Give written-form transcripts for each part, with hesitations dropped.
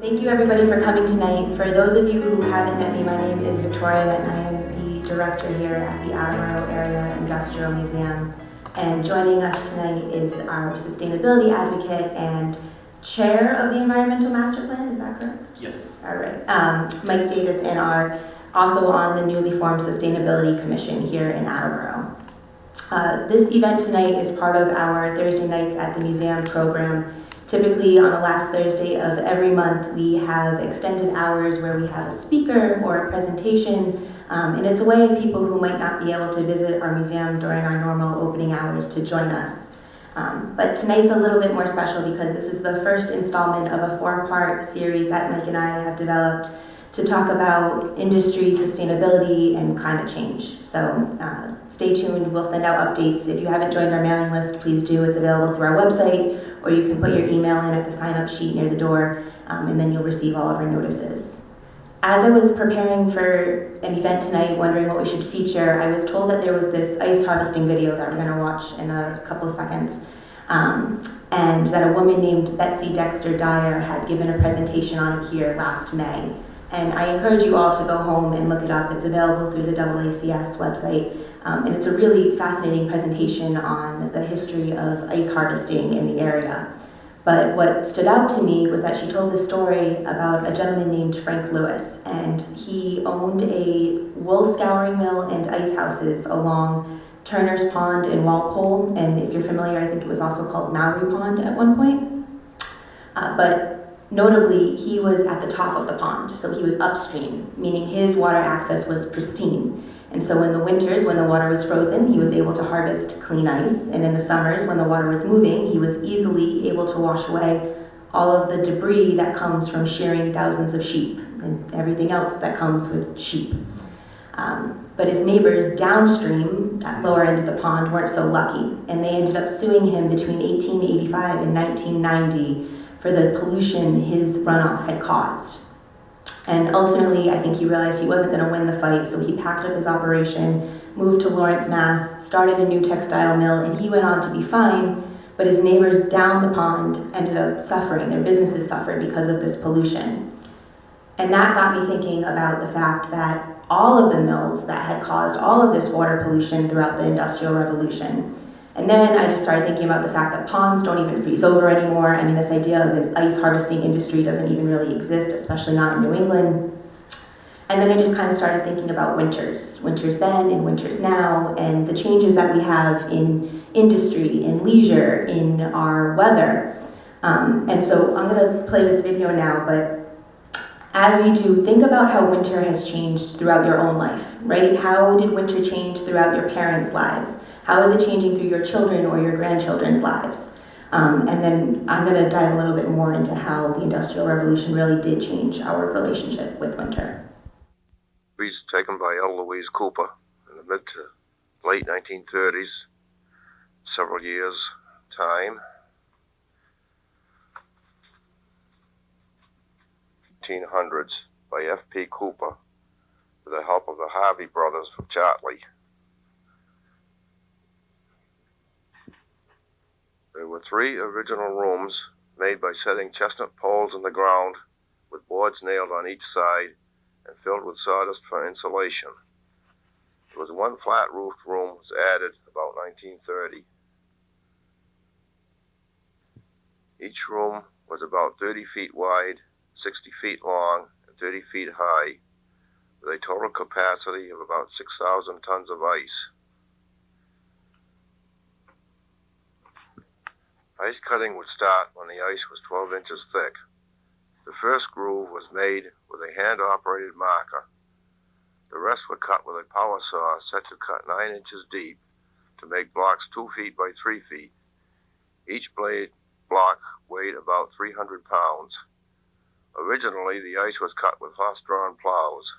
Thank you everybody for coming tonight. For those of you who haven't met me, my name is Victoria and I am the director here at the Attleboro Area Industrial Museum. And joining us tonight is our sustainability advocate and chair of the Environmental Master Plan, is that correct? Yes. All right, Mike Davis, and are also on the newly formed Sustainability Commission here in Attleboro. This event tonight is part of our Thursday Nights at the Museum program. Typically on the last Thursday of every month, we have extended hours where we have a speaker or a presentation, and it's a way of people who might not be able to visit our museum during our normal opening hours to join us. But tonight's a little bit more special because this is the first installment of a 4-part series that Mike and I have developed to talk about industry, sustainability, and climate change. So stay tuned, we'll send out updates. If you haven't joined our mailing list, please do. It's available through our website, or you can put your email in at the sign-up sheet near the door, and then you'll receive all of our notices. As I was preparing for an event tonight, wondering what we should feature, I was told that there was this ice harvesting video that we're going to watch in a couple of seconds, and that a woman named Betsy Dexter Dyer had given a presentation on it here last May. And I encourage you all to go home and look it up. It's available through the AACS website. And it's a really fascinating presentation on the history of ice harvesting in the area. But what stood out to me was that she told this story about a gentleman named Frank Lewis, and he owned a wool scouring mill and ice houses along Turner's Pond in Walpole, and if you're familiar, I think it was also called Mowry Pond at one point. But notably, he was at the top of the pond, so he was upstream, meaning his water access was pristine. And so in the winters, when the water was frozen, he was able to harvest clean ice. And in the summers, when the water was moving, he was easily able to wash away all of the debris that comes from shearing thousands of sheep and everything else that comes with sheep. But his neighbors downstream, at lower end of the pond, weren't so lucky. And they ended up suing him between 1885 and 1990 for the pollution his runoff had caused. And ultimately, I think he realized he wasn't going to win the fight, so he packed up his operation, moved to Lawrence, Mass., started a new textile mill, and he went on to be fine, but his neighbors down the pond ended up suffering. Their businesses suffered because of this pollution. And that got me thinking about the fact that all of the mills that had caused all of this water pollution throughout the Industrial Revolution. And then I just started thinking about the fact that ponds don't even freeze over anymore. I mean, this idea of an ice harvesting industry doesn't even really exist, especially not in New England. And then I just kind of started thinking about winters then and winters now, and the changes that we have in industry, in leisure, in our weather. And so I'm gonna play this video now, but as you do, think about how winter has changed throughout your own life, right? How did winter change throughout your parents' lives? How is it changing through your children or your grandchildren's lives? And then I'm going to dive a little bit more into how the Industrial Revolution really did change our relationship with winter. Trees taken by L. Louise Cooper in the mid to late 1930s, several years time. 1800s by F.P. Cooper with the help of the Harvey brothers from Chartley. There were 3 original rooms made by setting chestnut poles in the ground with boards nailed on each side and filled with sawdust for insulation. There was 1 flat-roofed room was added about 1930. Each room was about 30 feet wide, 60 feet long, and 30 feet high, with a total capacity of about 6,000 tons of ice. Ice cutting would start when the ice was 12 inches thick. The first groove was made with a hand-operated marker. The rest were cut with a power saw set to cut 9 inches deep to make blocks 2 feet by 3 feet. Each blade block weighed about 300 pounds. Originally, the ice was cut with horse-drawn plows.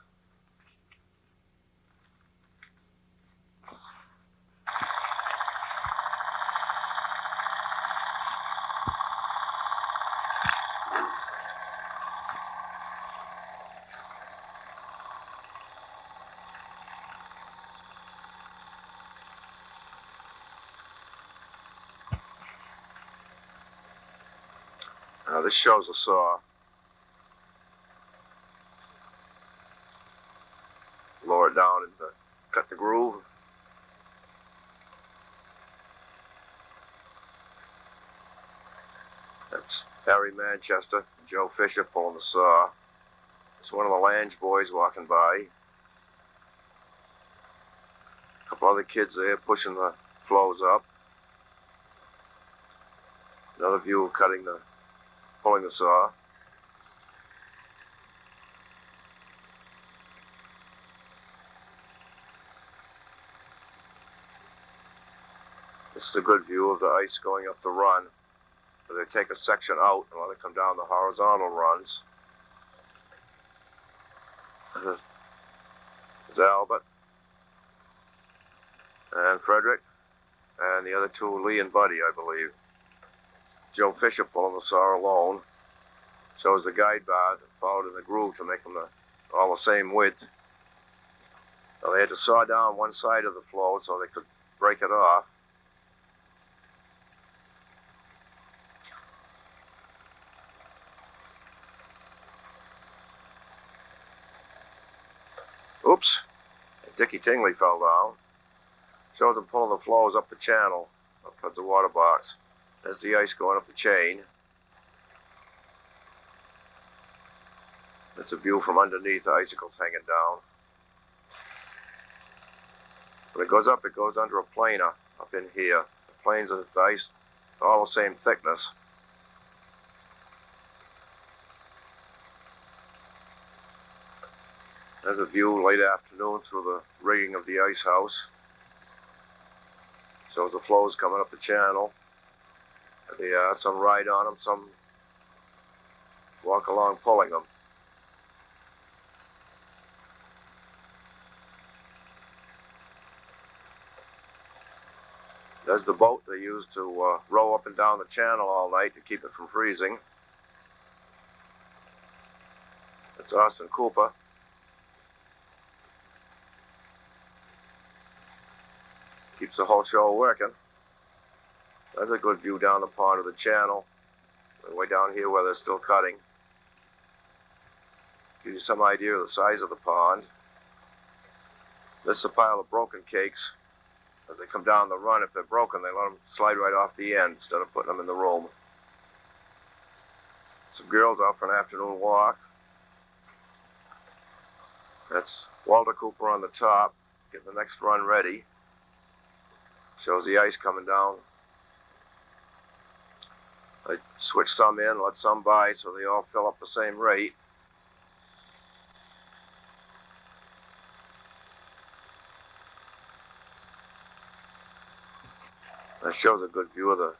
Now this shows a saw down and cut the groove. That's Harry Manchester and Joe Fisher pulling the saw. It's one of the Lange boys walking by. A couple other kids there pushing the flows up. Another view of pulling the saw. This is a good view of the ice going up the run. Where they take a section out and let it come down the horizontal runs. There's Albert and Frederick and the other two, Lee and Buddy, I believe. Joe Fisher pulling the saw alone. Shows the guide bar that followed in the groove to make them all the same width. So they had to saw down one side of the flow so they could break it off. Oops, Dickie Tingley fell down. Shows them pulling the flows up the channel, up towards the water box. There's the ice going up the chain. That's a view from underneath, the icicles hanging down. When it goes up, it goes under a planer up in here. The planes of the ice are all the same thickness. There's a view late afternoon through the rigging of the ice house. Shows the flows coming up the channel. Some ride on them, some walk along pulling them. There's the boat they use to row up and down the channel all night to keep it from freezing. It's Austin Cooper. Keeps the whole show working. That's a good view down the pond of the channel. Way down here where they're still cutting. Gives you some idea of the size of the pond. This is a pile of broken cakes. As they come down the run, if they're broken, they let them slide right off the end instead of putting them in the room. Some girls out for an afternoon walk. That's Walter Cooper on the top, getting the next run ready. Shows the ice coming down. They switch some in, let some by, so they all fill up the same rate. That shows a good view of the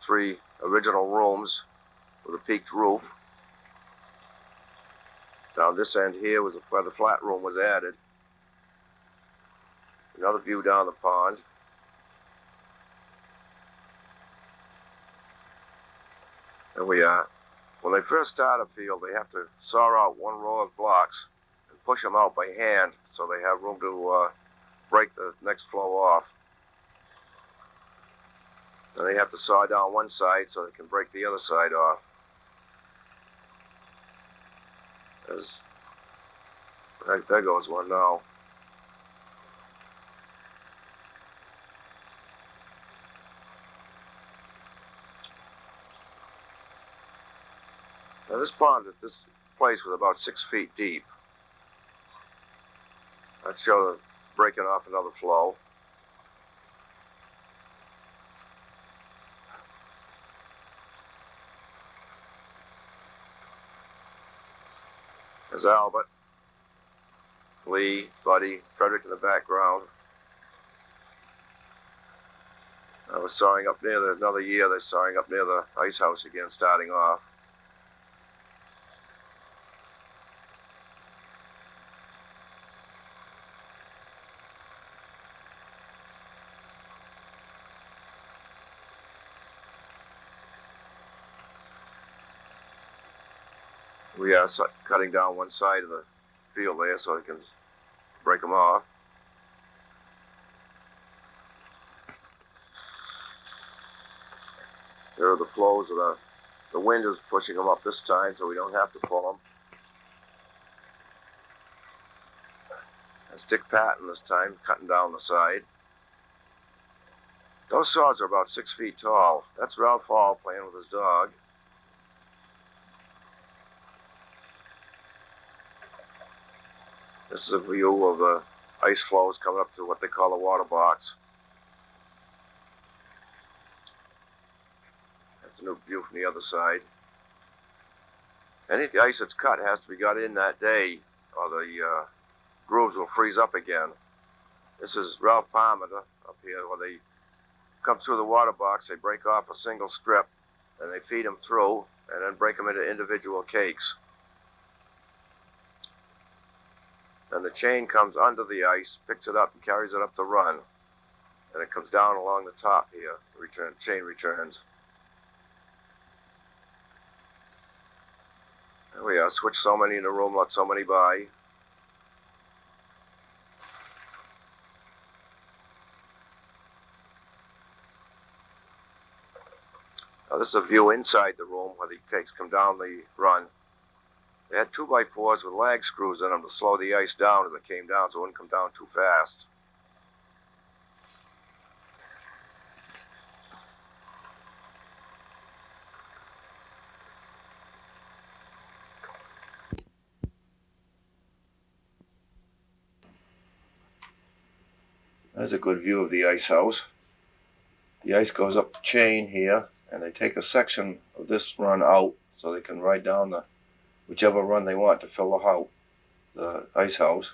three original rooms with a peaked roof. Down this end here was where the flat room was added. Another view down the pond. And when they first start a field, they have to saw out one row of blocks and push them out by hand so they have room to break the next flow off. And they have to saw down one side so they can break the other side off. There goes one now. Now this pond at this place was about 6 feet deep. I'd show the breaking off another flow. There's Albert, Lee, Buddy, Frederick in the background. I was sawing up near another year, they're sawing up near the ice house again, starting off. We are cutting down one side of the field there so they can break them off. There are the flows of the wind is pushing them up this time so we don't have to pull them. That's Dick Patton this time, cutting down the side. Those saws are about 6 feet tall. That's Ralph Hall playing with his dog. This is a view of the ice flows coming up to what they call a water box. That's a new view from the other side. Any ice that's cut has to be got in that day, or the grooves will freeze up again. This is Ralph Palmer up here, where they come through the water box, they break off a single strip, and they feed them through, and then break them into individual cakes. And the chain comes under the ice, picks it up, and carries it up the run. And it comes down along the top here. Chain returns. There we are. Switch so many in the room, let so many by. Now this is a view inside the room where the cakes come down the run. They had 2x4s with lag screws in them to slow the ice down as it came down so it wouldn't come down too fast. There's a good view of the ice house. The ice goes up the chain here, and they take a section of this run out so they can ride down the whichever run they want to fill the ice house.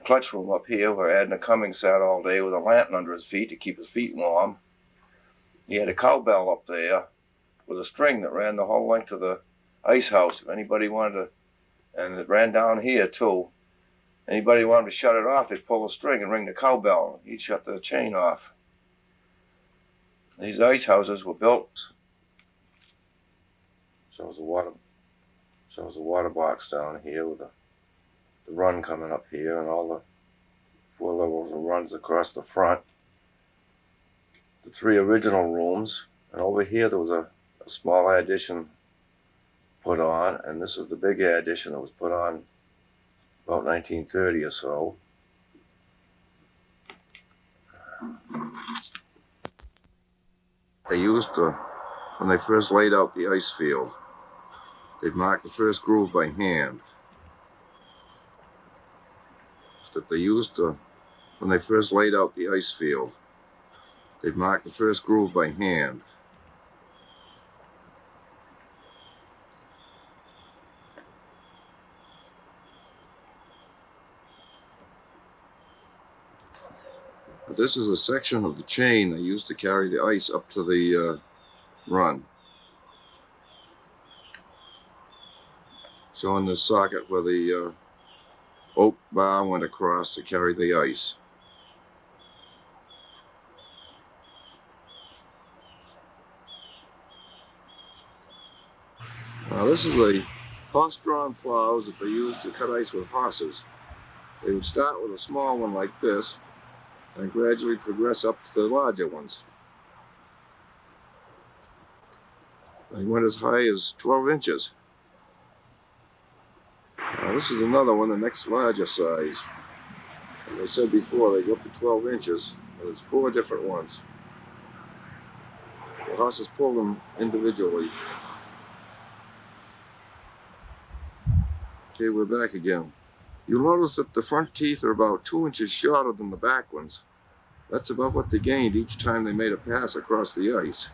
Clutch room up here where Adna Cummings sat all day with a lantern under his feet to keep his feet warm. He had a cowbell up there with a string that ran the whole length of the ice house. If anybody wanted to, and it ran down here too. Anybody wanted to shut it off, they'd pull the string and ring the cowbell. He'd shut the chain off. These ice houses were built. Shows the water box down here with the run coming up here and all the 4 levels of runs across the front. The 3 original rooms, and over here there was a small addition put on, and this is the big addition that was put on about 1930 or so. They used to, when they first laid out the ice field, they'd mark the first groove by hand. That they used to, when they first laid out the ice field, they'd mark the first groove by hand. But this is a section of the chain they used to carry the ice up to the run. Showing this socket where the oak bar went across to carry the ice. Now this is the horse-drawn plows that they used to cut ice with horses. They would start with a small one like this and gradually progress up to the larger ones. They went as high as 12 inches. Now this is another one, the next larger size. As I said before, they go up to 12 inches. There's 4 different ones. The horses pull them individually. Okay, we're back again. You'll notice that the front teeth are about 2 inches shorter than the back ones. That's about what they gained each time they made a pass across the ice.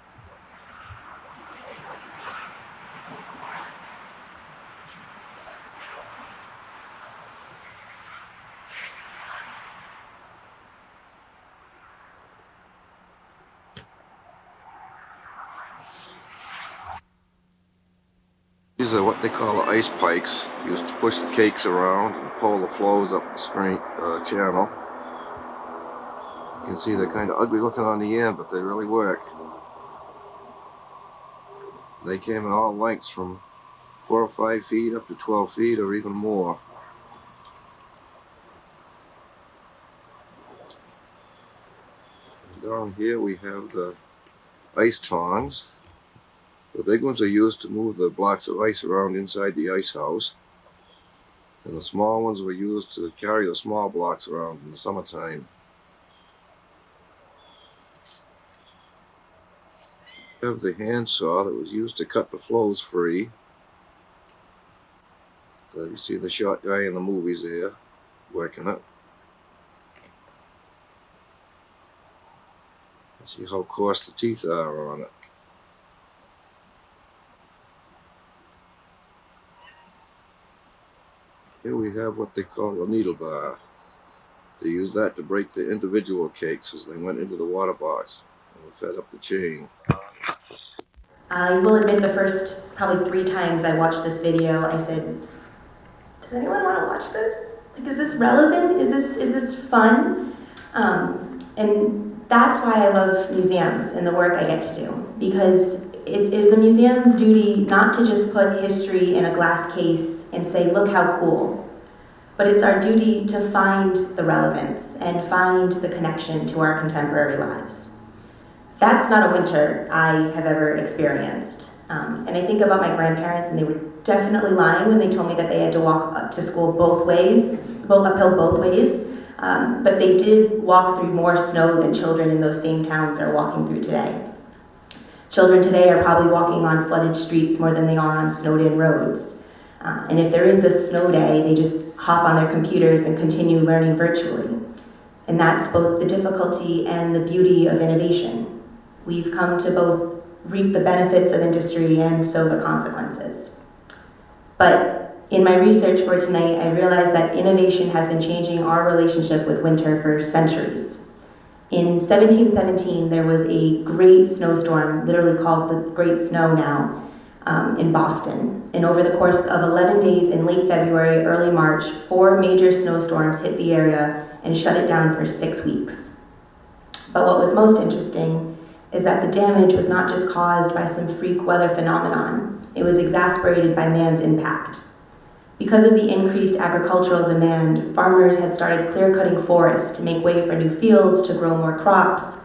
These are what they call ice pikes. Used to push the cakes around and pull the flows up the channel. You can see they're kind of ugly looking on the end, but they really work. They came in all lengths from 4 or 5 feet up to 12 feet or even more. And down here we have the ice tongs. The big ones are used to move the blocks of ice around inside the ice house. and the small ones were used to carry the small blocks around in the summertime. We have the handsaw that was used to cut the flows free. So you see the short guy in the movies there working it. See how coarse the teeth are on it. Here we have what they call a needle bar. They use that to break the individual cakes as they went into the water box and were fed up the chain. I will admit the first probably 3 times I watched this video, I said, does anyone want to watch this? Like, is this relevant? Is this fun? And that's why I love museums and the work I get to do, because it is a museum's duty not to just put history in a glass case and say, look how cool, but it's our duty to find the relevance and find the connection to our contemporary lives. That's not a winter I have ever experienced. And I think about my grandparents, and they were definitely lying when they told me that they had to walk up to school uphill both ways. But they did walk through more snow than children in those same towns are walking through today. Children today are probably walking on flooded streets more than they are on snowed-in roads. And if there is a snow day, they just hop on their computers and continue learning virtually. And that's both the difficulty and the beauty of innovation. We've come to both reap the benefits of industry and sow the consequences. But in my research for tonight, I realized that innovation has been changing our relationship with winter for centuries. In 1717, there was a great snowstorm, literally called the Great Snow now, in Boston. And over the course of 11 days in late February, early March, 4 major snowstorms hit the area and shut it down for 6 weeks. But what was most interesting is that the damage was not just caused by some freak weather phenomenon. It was exacerbated by man's impact. Because of the increased agricultural demand, farmers had started clear-cutting forests to make way for new fields to grow more crops,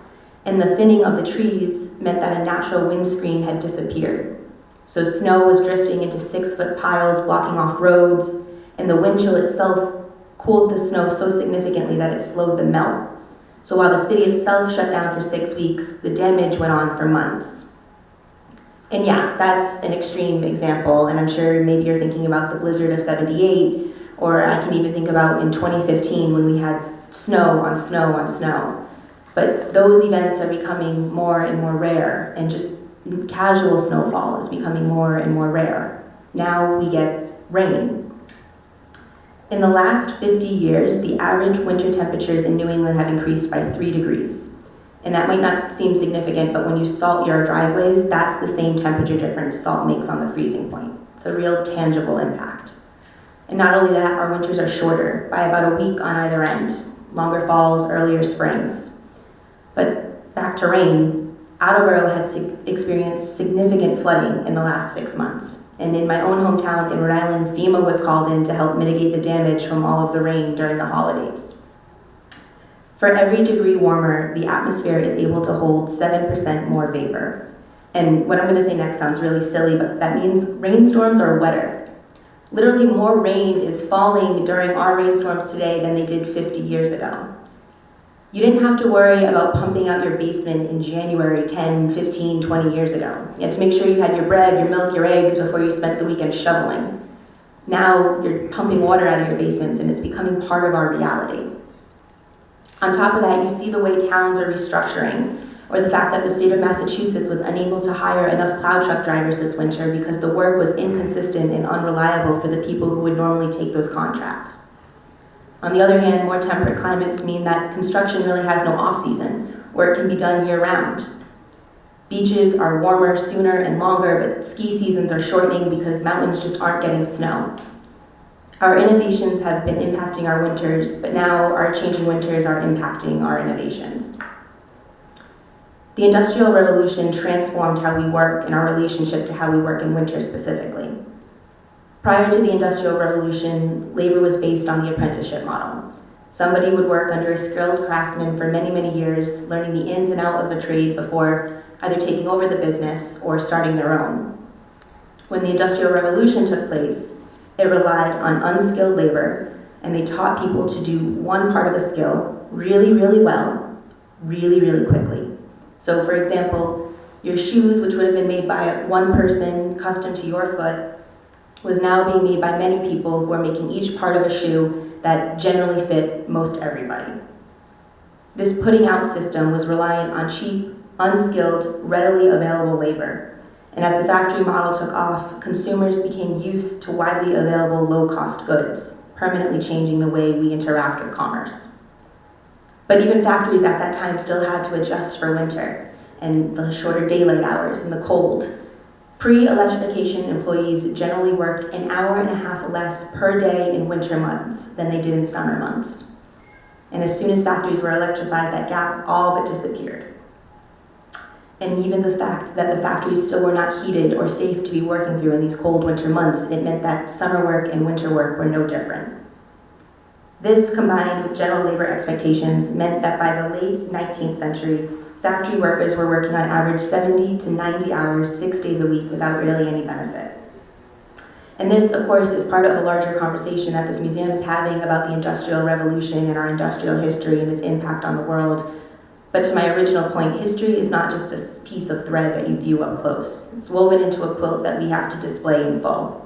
and the thinning of the trees meant that a natural windscreen had disappeared. So snow was drifting into 6-foot piles blocking off roads, and the wind chill itself cooled the snow so significantly that it slowed the melt. So while the city itself shut down for 6 weeks, the damage went on for months. And yeah, that's an extreme example, and I'm sure maybe you're thinking about the blizzard of '78, or I can even think about in 2015 when we had snow on snow on snow. But those events are becoming more and more rare, and just casual snowfall is becoming more and more rare. Now we get rain. In the last 50 years, the average winter temperatures in New England have increased by 3 degrees. And that might not seem significant, but when you salt your driveways, that's the same temperature difference salt makes on the freezing point. It's a real tangible impact. And not only that, our winters are shorter by about a week on either end, longer falls, earlier springs. But back to rain, Attleboro has experienced significant flooding in the last 6 months. And in my own hometown in Rhode Island, FEMA was called in to help mitigate the damage from all of the rain during the holidays. For every degree warmer, the atmosphere is able to hold 7% more vapor. And what I'm going to say next sounds really silly, but that means rainstorms are wetter. Literally more rain is falling during our rainstorms today than they did 50 years ago. You didn't have to worry about pumping out your basement in January 10, 15, 20 years ago. You had to make sure you had your bread, your milk, your eggs before you spent the weekend shoveling. Now you're pumping water out of your basements and it's becoming part of our reality. On top of that, you see the way towns are restructuring, or the fact that the state of Massachusetts was unable to hire enough plow truck drivers this winter because the work was inconsistent and unreliable for the people who would normally take those contracts. On the other hand, more temperate climates mean that construction really has no off-season, where it can be done year-round. Beaches are warmer sooner and longer, but ski seasons are shortening because mountains just aren't getting snow. Our innovations have been impacting our winters, but now our changing winters are impacting our innovations. The Industrial Revolution transformed how we work and our relationship to how we work in winter specifically. Prior to the Industrial Revolution, labor was based on the apprenticeship model. Somebody would work under a skilled craftsman for many, many years, learning the ins and outs of a trade before either taking over the business or starting their own. When the Industrial Revolution took place, It relied on unskilled labor, and they taught people to do one part of a skill really, really well, really, really quickly. So for example, your shoes, which would have been made by one person custom to your foot, was now being made by many people who are making each part of a shoe that generally fit most everybody. This putting out system was reliant on cheap, unskilled, readily available labor. And as the factory model took off, consumers became used to widely available low-cost goods, permanently changing the way we interact with commerce. But even factories at that time still had to adjust for winter and the shorter daylight hours and the cold. Pre-electrification employees generally worked an hour and a half less per day in winter months than they did in summer months. And as soon as factories were electrified, that gap all but disappeared. And even the fact that the factories still were not heated or safe to be working through in these cold winter months, it meant that summer work and winter work were no different. This, combined with general labor expectations, meant that by the late 19th century, factory workers were working on average 70 to 90 hours, 6 days a week without really any benefit. And this, of course, is part of a larger conversation that this museum is having about the Industrial Revolution and our industrial history and its impact on the world. But to my original point, history is not just a piece of thread that you view up close. It's woven into a quilt that we have to display in full.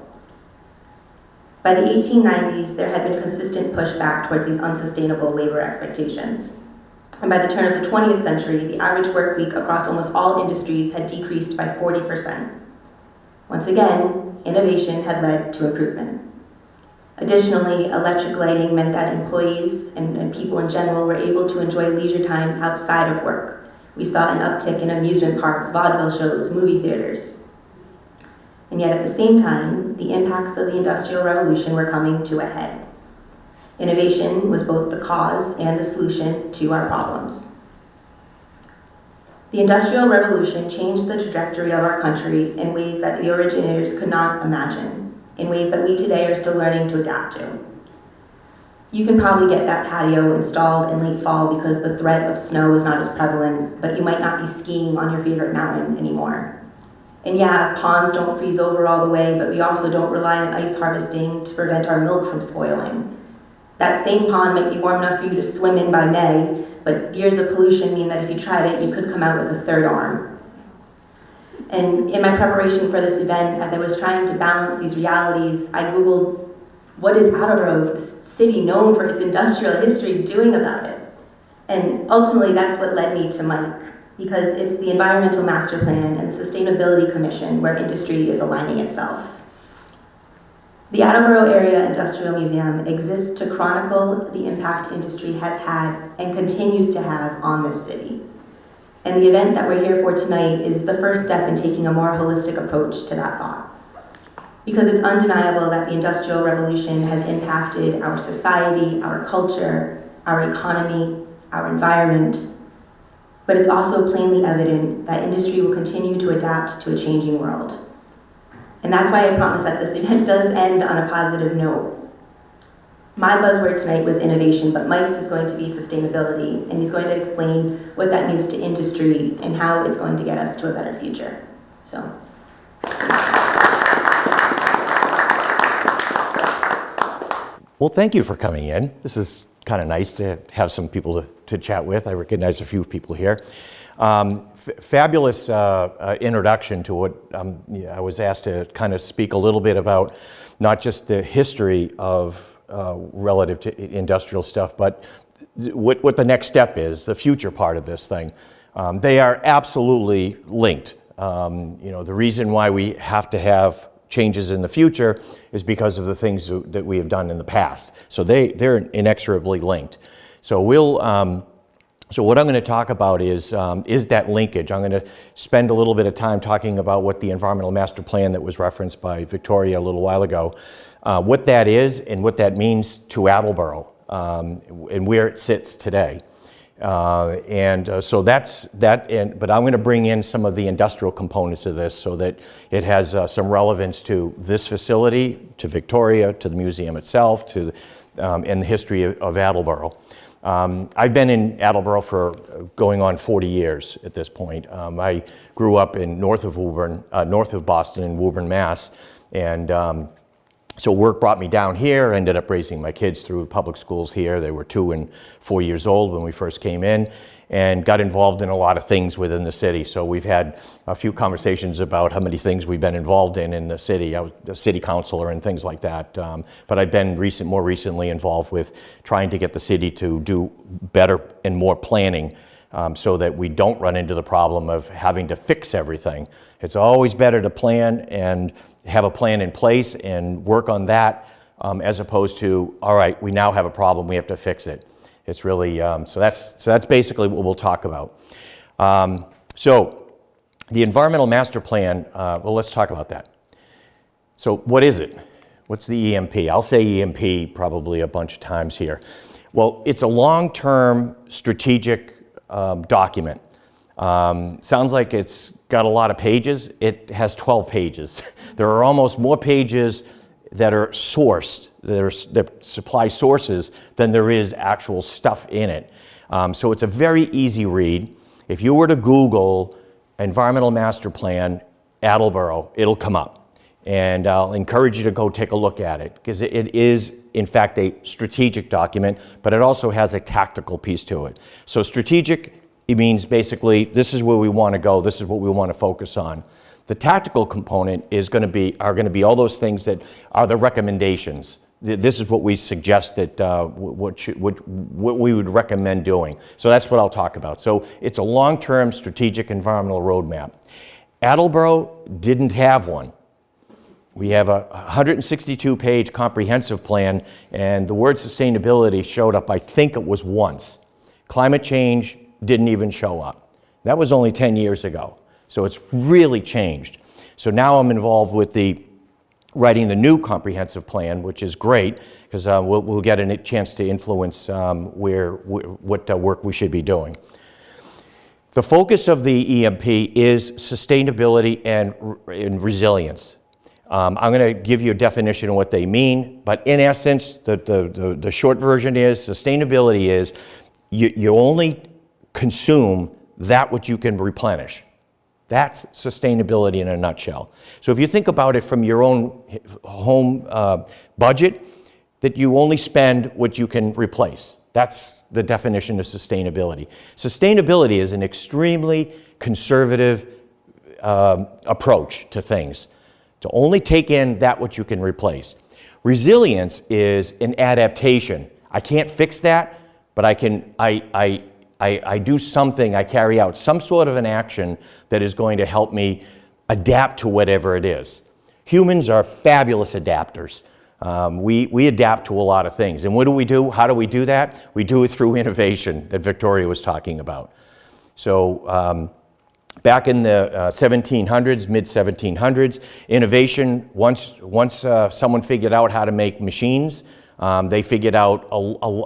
By the 1890s, there had been consistent pushback towards these unsustainable labor expectations. And by the turn of the 20th century, the average work week across almost all industries had decreased by 40%. Once again, innovation had led to improvement. Additionally, electric lighting meant that employees and people in general were able to enjoy leisure time outside of work. We saw an uptick in amusement parks, vaudeville shows, movie theaters. And yet at the same time, the impacts of the Industrial Revolution were coming to a head. Innovation was both the cause and the solution to our problems. The Industrial Revolution changed the trajectory of our country in ways that the originators could not imagine, in ways that we today are still learning to adapt to. You can probably get that patio installed in late fall because the threat of snow is not as prevalent, but you might not be skiing on your favorite mountain anymore. And yeah, ponds don't freeze over all the way, but we also don't rely on ice harvesting to prevent our milk from spoiling. That same pond might be warm enough for you to swim in by May, but years of pollution mean that if you tried it, you could come out with a third arm. And in my preparation for this event, as I was trying to balance these realities, I Googled, what is Attleboro, this city known for its industrial history, doing about it? And ultimately, that's what led me to Mike, because it's the Environmental Master Plan and the Sustainability Commission where industry is aligning itself. The Attleboro Area Industrial Museum exists to chronicle the impact industry has had and continues to have on this city. And the event that we're here for tonight is the first step in taking a more holistic approach to that thought. Because it's undeniable that the Industrial Revolution has impacted our society, our culture, our economy, our environment, but it's also plainly evident that industry will continue to adapt to a changing world. And that's why I promise that this event does end on a positive note. My buzzword tonight was innovation, but Mike's is going to be sustainability, and he's going to explain what that means to industry and how it's going to get us to a better future. So. Well, thank you for coming in. This is kind of nice to have some people to chat with. I recognize a few people here. Fabulous introduction to what I was asked to kind of speak a little bit about, not just the history of relative to industrial stuff, but what the next step is, the future part of this thing. They are absolutely linked. The reason why we have to have changes in the future is because of the things that we have done in the past. So they're inexorably linked. So So what I'm going to talk about is that linkage. I'm going to spend a little bit of time talking about what the Environmental Master Plan that was referenced by Victoria a little while ago, what that is and what that means to Attleboro and where it sits today. So that's that. But I'm going to bring in some of the industrial components of this so that it has some relevance to this facility, to Victoria, to the museum itself, to and the history of Attleboro. I've been in Attleboro for going on 40 years at this point. I grew up in north of Boston in Woburn, Mass, and So work brought me down here, ended up raising my kids through public schools here. They were 2 and 4 years old when we first came in, and got involved in a lot of things within the city. So we've had a few conversations about how many things we've been involved in the city. I was a city councilor and things like that. But I've been more recently involved with trying to get the city to do better and more planning, so that we don't run into the problem of having to fix everything. It's always better to plan and have a plan in place and work on that, as opposed to, all right, we now have a problem, we have to fix it. It's really, so that's basically what we'll talk about. So the environmental master plan, well, let's talk about that. So what is it? What's the EMP? I'll say EMP probably a bunch of times here. Well, it's a long-term strategic document. Sounds like it's got a lot of pages. It has 12 pages. There are almost more pages that are sourced, that supply sources, than there is actual stuff in it. So it's a very easy read. If you were to Google Environmental Master Plan Attleboro, it'll come up. And I'll encourage you to go take a look at it, because it is, in fact, a strategic document, but it also has a tactical piece to it. So strategic, it means basically, this is where we want to go, this is what we want to focus on. The tactical component are going to be all those things that are the recommendations. This is what we suggest that, what we would recommend doing. So that's what I'll talk about. So it's a long-term strategic environmental roadmap. Attleboro didn't have one. We have a 162-page comprehensive plan, and the word sustainability showed up, I think it was once. Climate change didn't even show up. That was only 10 years ago. So it's really changed. So now I'm involved with writing the new comprehensive plan, which is great, because we'll get a chance to influence what work we should be doing. The focus of the EMP is sustainability and resilience. I'm going to give you a definition of what they mean, but in essence, the short version is sustainability is you only consume that which you can replenish. That's sustainability in a nutshell. So if you think about it from your own home budget, that you only spend what you can replace. That's the definition of sustainability. Sustainability is an extremely conservative approach to things, to only take in that which you can replace. Resilience is an adaptation. I can't fix that, but I do something, I carry out some sort of an action that is going to help me adapt to whatever it is. Humans are fabulous adapters. We adapt to a lot of things. And what do we do? How do we do that? We do it through innovation that Victoria was talking about. So back in the 1700s, mid-1700s, innovation, once someone figured out how to make machines, they figured out,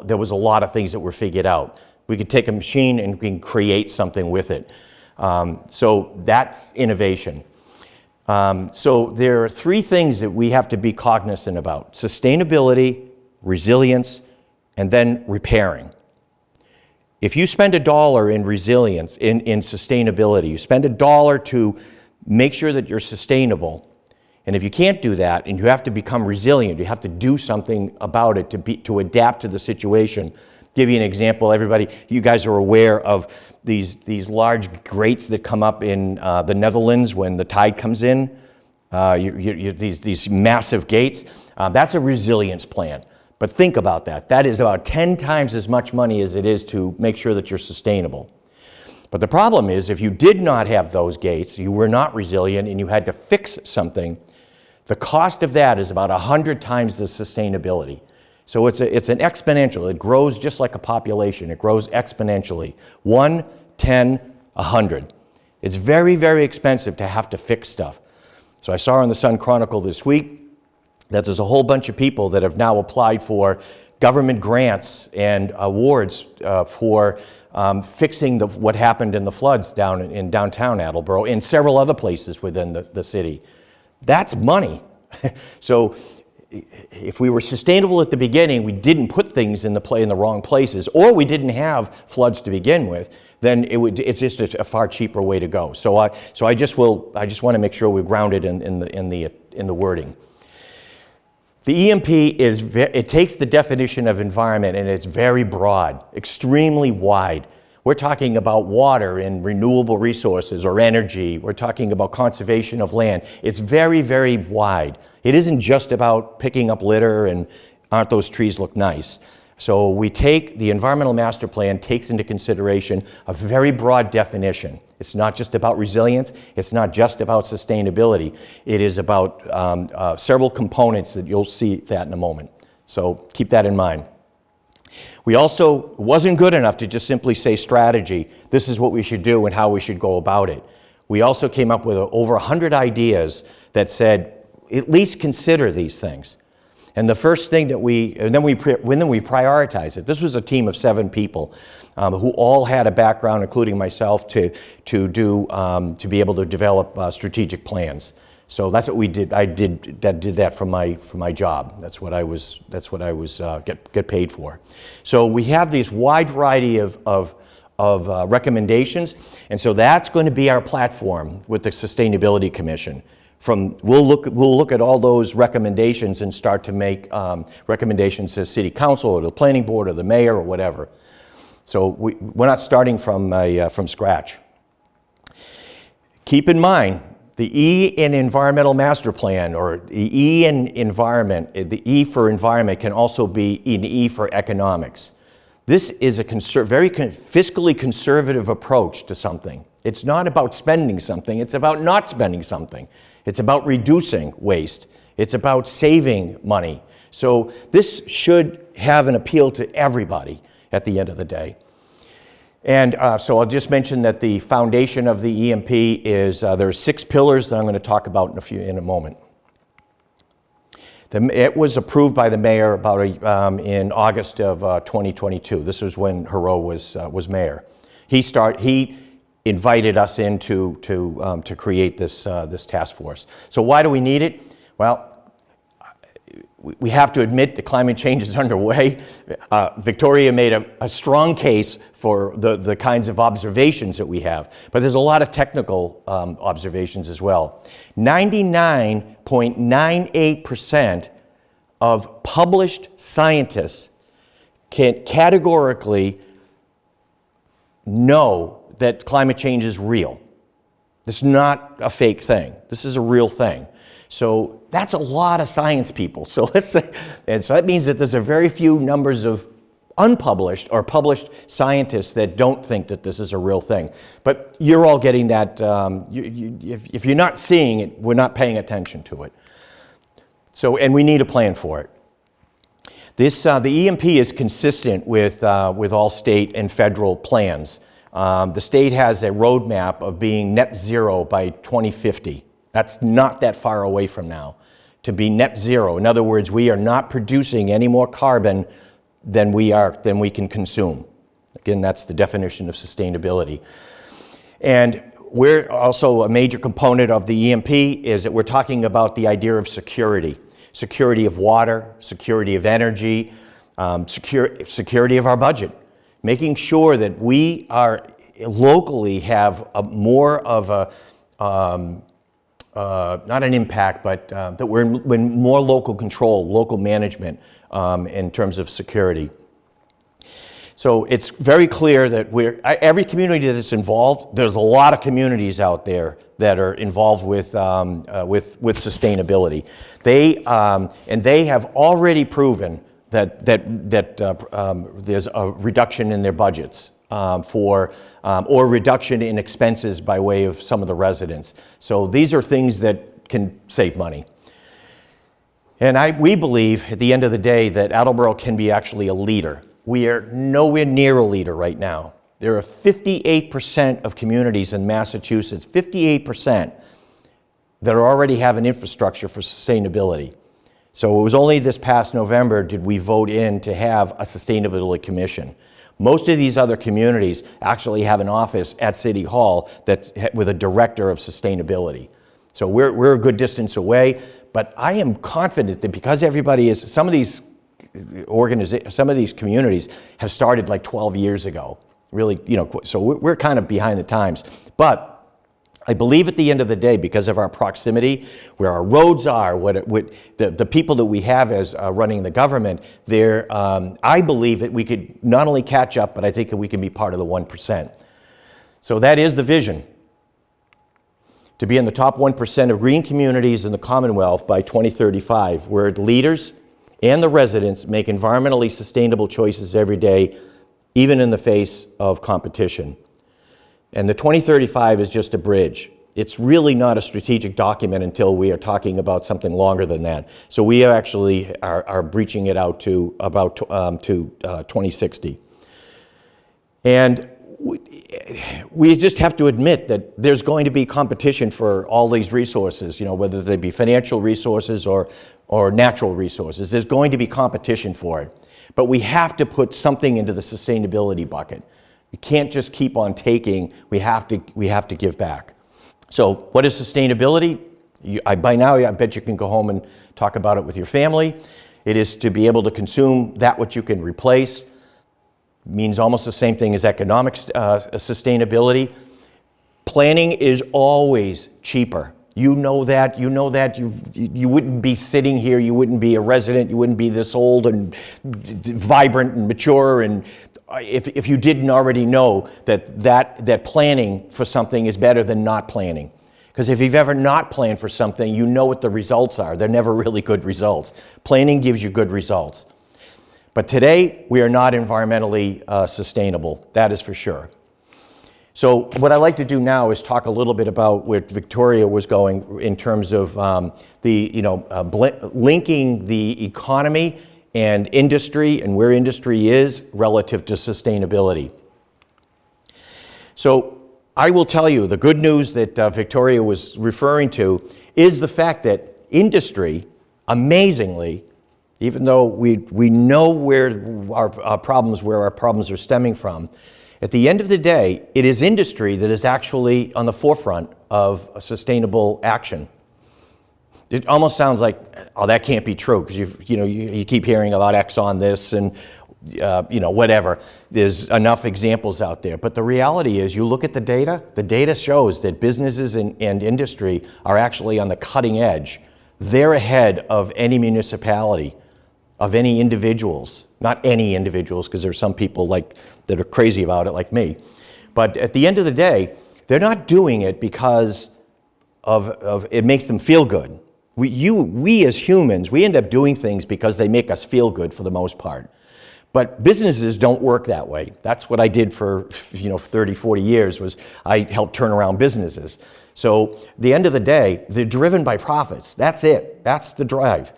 there was a lot of things that were figured out. We could take a machine and we can create something with it. So that's innovation. So there are 3 things that we have to be cognizant about: sustainability, resilience, and then repairing. If you spend $1 in resilience, in sustainability, you spend $1 to make sure that you're sustainable, and if you can't do that and you have to become resilient, you have to do something about it to adapt to the situation. Give you an example, everybody, you guys are aware of these large grates that come up in the Netherlands when the tide comes in, these massive gates. That's a resilience plan. But think about that. That is about 10 times as much money as it is to make sure that you're sustainable. But the problem is, if you did not have those gates, you were not resilient, and you had to fix something, the cost of that is about 100 times the sustainability. So it's an exponential. It grows just like a population. It grows exponentially. 1, 10, 100. It's very, very expensive to have to fix stuff. So I saw in the Sun Chronicle this week that there's a whole bunch of people that have now applied for government grants and awards for fixing what happened in the floods down in downtown Attleboro and several other places within the city. That's money. So if we were sustainable at the beginning, we didn't put things in the wrong places, or we didn't have floods to begin with, then it's just a far cheaper way to go. So I just want to make sure we're grounded in the wording. The EMP it takes the definition of environment and it's very broad, extremely wide. We're talking about water and renewable resources or energy. We're talking about conservation of land. It's very, very wide. It isn't just about picking up litter and aren't those trees look nice. So we take the environmental master plan takes into consideration a very broad definition. It's not just about resilience. It's not just about sustainability. It is about several components that you'll see that in a moment. So keep that in mind. We also, it wasn't good enough to just simply say strategy. This is what we should do and how we should go about it. We also came up with over 100 ideas that said, at least consider these things. And the first thing that we prioritize it. This was a team of 7 people who all had a background, including myself, to be able to develop strategic plans. So that's what we did. I did that for my job. That's what I was get paid for. So we have this wide variety of recommendations, and so that's going to be our platform with the Sustainability Commission. We'll look at all those recommendations and start to make recommendations to the City Council or the Planning Board or the Mayor or whatever. So we're not starting from scratch. Keep in mind, the E in Environmental Master Plan, or the E in Environment, the E for Environment can also be an E for Economics. This is a very fiscally conservative approach to something. It's not about spending something, it's about not spending something. It's about reducing waste. It's about saving money. So this should have an appeal to everybody at the end of the day. And so I'll just mention that the foundation of the EMP is, there are 6 pillars that I'm going to talk about in a moment. It was approved by the mayor in August of 2022. This was when Hero was mayor. He invited us in to create this task force. So why do we need it? Well, we have to admit that climate change is underway. Victoria made a strong case for the kinds of observations that we have, but there's a lot of technical observations as well. 99.98% of published scientists can categorically know that climate change is real. This is not a fake thing. This is a real thing. So that's a lot of science people. So let's say, and so that means that there's a very few numbers of unpublished or published scientists that don't think that this is a real thing. But you're all getting that. If you're not seeing it, we're not paying attention to it. So, and we need a plan for it. The EMP is consistent with all state and federal plans. The state has a roadmap of being net zero by 2050. That's not that far away from now, to be net zero. In other words, we are not producing any more carbon than we can consume. Again, that's the definition of sustainability. And we're also a major component of the EMP is that we're talking about the idea of security. Security of water, security of energy, security of our budget. Making sure that we are locally have more of a not an impact, but that we're in more local control, local management in terms of security. So it's very clear that every community that's involved, there's a lot of communities out there that are involved with sustainability. They have already proven that there's a reduction in their budgets or reduction in expenses by way of some of the residents. So these are things that can save money. And we believe at the end of the day that Attleboro can be actually a leader. We are nowhere near a leader right now. There are 58% of communities in Massachusetts, 58%, that already have an infrastructure for sustainability. So it was only this past November did we vote in to have a sustainability commission. Most of these other communities actually have an office at City Hall with a director of sustainability. So we're a good distance away, but I am confident that because some of these communities have started like 12 years ago. Really, so we're kind of behind the times. But I believe at the end of the day, because of our proximity, where our roads are, the people that we have as running the government, I believe that we could not only catch up, but I think that we can be part of the 1%. So that is the vision, to be in the top 1% of green communities in the Commonwealth by 2035, where leaders and the residents make environmentally sustainable choices every day, even in the face of competition. And the 2035 is just a bridge. It's really not a strategic document until we are talking about something longer than that. So we actually are breaching it out to about 2060. And we just have to admit that there's going to be competition for all these resources, whether they be financial resources or natural resources. There's going to be competition for it. But we have to put something into the sustainability bucket. We can't just keep on taking, we have to give back. So what is sustainability? By now, I bet you can go home and talk about it with your family. It is to be able to consume that which you can replace. It means almost the same thing as economic sustainability. Planning is always cheaper. You know that. You wouldn't be sitting here, you wouldn't be a resident, you wouldn't be this old and vibrant and mature, and if you didn't already know that planning for something is better than not planning. Because if you've ever not planned for something, you know what the results are. They're never really good results. Planning gives you good results. But today, we are not environmentally sustainable. That is for sure. So what I'd like to do now is talk a little bit about where Victoria was going in terms of linking the economy and industry and where industry is relative to sustainability. So I will tell you, the good news that Victoria was referring to is the fact that industry, amazingly, even though we know where our problems are stemming from, at the end of the day, it is industry that is actually on the forefront of sustainable action. It almost sounds like, oh, that can't be true, because you keep hearing about Exxon this and whatever. There's enough examples out there. But the reality is, you look at the data shows that businesses and industry are actually on the cutting edge. They're ahead of any municipality, of any individuals. Not any individuals, because there's some people that are crazy about it like me. But at the end of the day, they're not doing it because of it makes them feel good. We as humans, we end up doing things because they make us feel good for the most part. But businesses don't work that way. That's what I did for 30, 40 years, was I helped turn around businesses. So at the end of the day, they're driven by profits. That's it. That's the drive.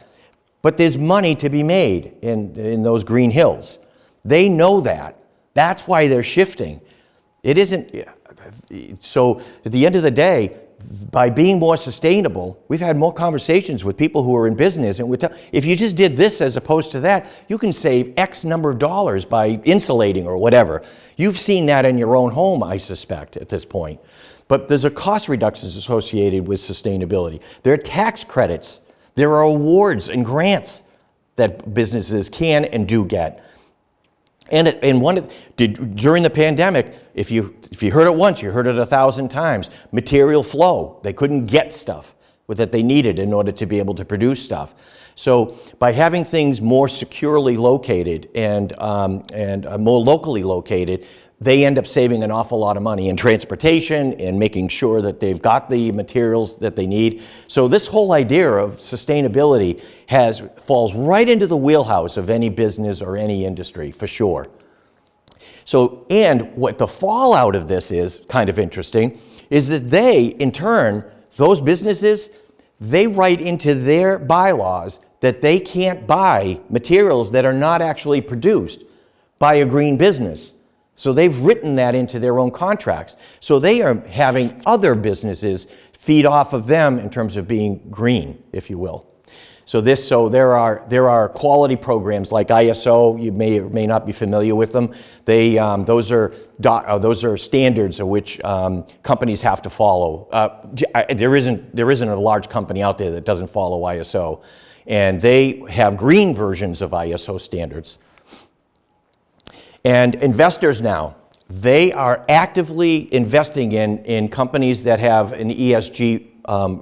But there's money to be made in those green hills. They know that. That's why they're shifting. It isn't. So at the end of the day, by being more sustainable, we've had more conversations with people who are in business, and if you just did this as opposed to that, you can save X number of dollars by insulating or whatever. You've seen that in your own home, I suspect, at this point. But there's a cost reductions associated with sustainability. There are tax credits. There are awards and grants that businesses can and do get. And during the pandemic, if you heard it once, you heard it 1,000 times. Material flow. They couldn't get stuff that they needed in order to be able to produce stuff. So by having things more securely located and more locally located, they end up saving an awful lot of money in transportation and making sure that they've got the materials that they need. So this whole idea of sustainability falls right into the wheelhouse of any business or any industry, for sure. So, and what the fallout of this is kind of interesting, is that they, in turn, those businesses, they write into their bylaws that they can't buy materials that are not actually produced by a green business. So they've written that into their own contracts. So they are having other businesses feed off of them in terms of being green, if you will. So there are quality programs like ISO. You may or may not be familiar with them. Those are standards of which companies have to follow. There isn't a large company out there that doesn't follow ISO, and they have green versions of ISO standards. And investors now They are actively investing in companies that have an ESG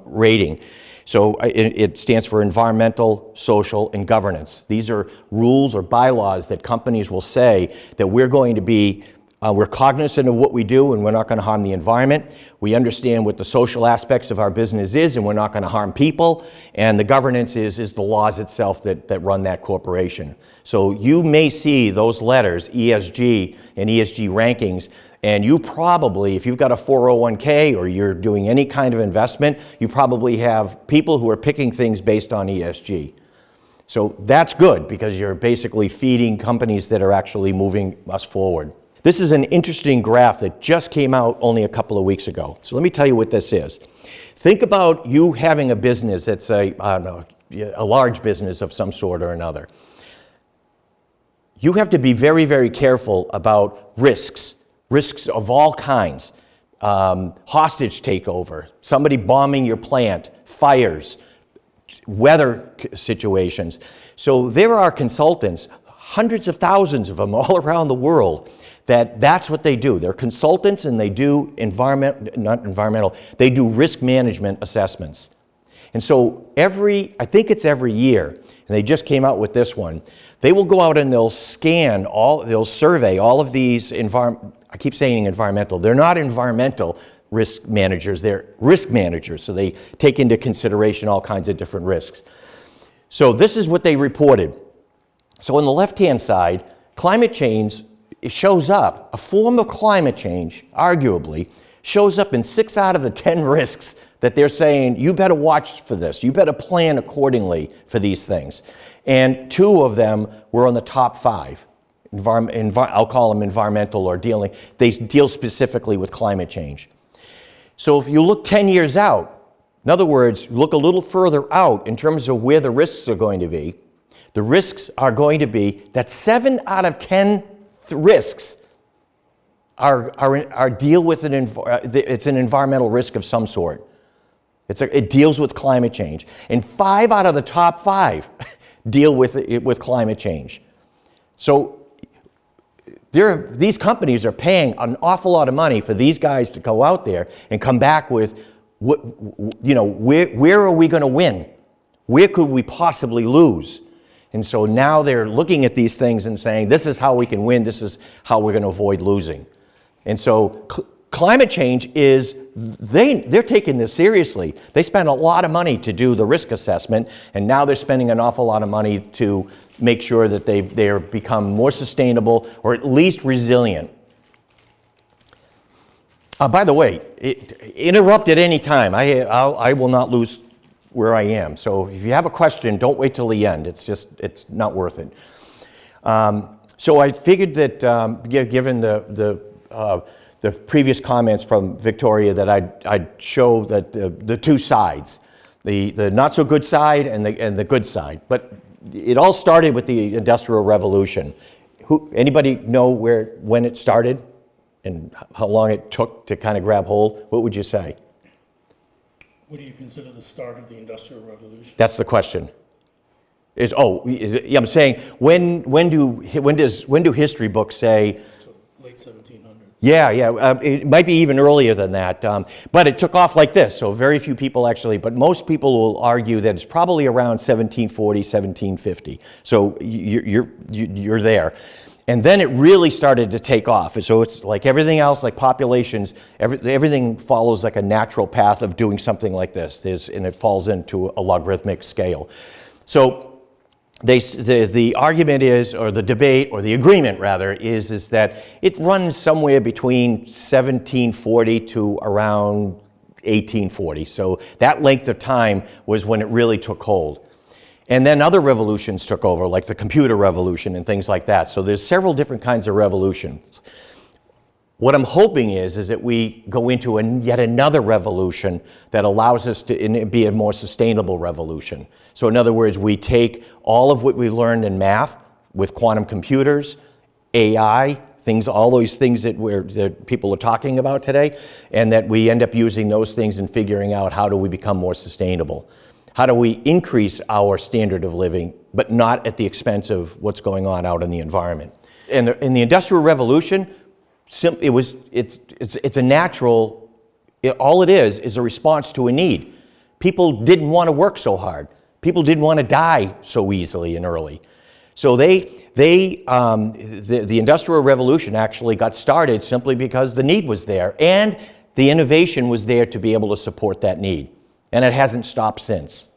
rating. So it stands for environmental, social, and governance. These are rules or bylaws that companies will say that we're going to be, we're cognizant of what we do and we're not going to harm the environment. We understand what the social aspects of our business is and we're not going to harm people. And the governance is the laws itself that run that corporation. So you may see those letters, ESG and ESG rankings, and you probably, if you've got a 401k or you're doing any kind of investment, you probably have people who are picking things based on ESG. So that's good because you're basically feeding companies that are actually moving us forward. This is an interesting graph that just came out only a couple of weeks ago. So let me tell you what this is. Think about you having a business that's a large business of some sort or another. You have to be very, very careful about risks of all kinds, hostage takeover, somebody bombing your plant, fires, weather situations. So there are consultants, hundreds of thousands of them all around the world, that's what they do. They're consultants and they do they do risk management assessments. And so I think it's every year, and they just came out with this one, they will go out and they'll survey all of these I keep saying environmental. They're not environmental risk managers, they're risk managers. So they take into consideration all kinds of different risks. So this is what they reported. So on the left-hand side, climate change, it shows up, a form of climate change, arguably, shows up in 6 out of the 10 risks that they're saying, you better watch for this, you better plan accordingly for these things. And 2 of them were on the top 5. I'll call them environmental or they deal specifically with climate change. So if you look 10 years out, in other words, look a little further out in terms of where the risks are going to be, the risks are going to be that 7 out of 10 risks are deal with it's an environmental risk of some sort. It deals with climate change. And 5 out of the top 5 deal with climate change. So these companies are paying an awful lot of money for these guys to go out there and come back with, where are we going to win? Where could we possibly lose? And so now they're looking at these things and saying, this is how we can win, this is how we're going to avoid losing. And so climate change they're taking this seriously. They spend a lot of money to do the risk assessment, and now they're spending an awful lot of money to make sure that they're become more sustainable or at least resilient. By the way, interrupt at any time. I will not lose where I am. So if you have a question, don't wait till the end. It's not worth it. So I figured that given the previous comments from Victoria that I'd show that the 2 sides, the not so good side and the good side. But it all started with the Industrial Revolution. Anybody know when it started and how long it took to kind of grab hold? What would you say? What do you consider the start of the Industrial Revolution? That's the question. I'm saying when do history books say? Late 1700s. Yeah. It might be even earlier than that. But it took off like this. So very few people actually, but most people will argue that it's probably around 1740, 1750. So you're there. And then it really started to take off. So it's like everything else, like populations, everything follows like a natural path of doing something like this. And it falls into a logarithmic scale. So the argument is, or the debate, or the agreement rather, is that it runs somewhere between 1740 to around 1840. So that length of time was when it really took hold. And then other revolutions took over, like the computer revolution and things like that. So there's several different kinds of revolutions. What I'm hoping is that we go into yet another revolution that allows us to be a more sustainable revolution. So in other words, we take all of what we learned in math with quantum computers, AI, all those things that people are talking about today, and that we end up using those things and figuring out how do we become more sustainable. How do we increase our standard of living, but not at the expense of what's going on out in the environment? In the Industrial Revolution, it's a natural, all it is a response to a need. People didn't want to work so hard. People didn't want to die so easily and early. So the Industrial Revolution actually got started simply because the need was there and the innovation was there to be able to support that need. And it hasn't stopped since.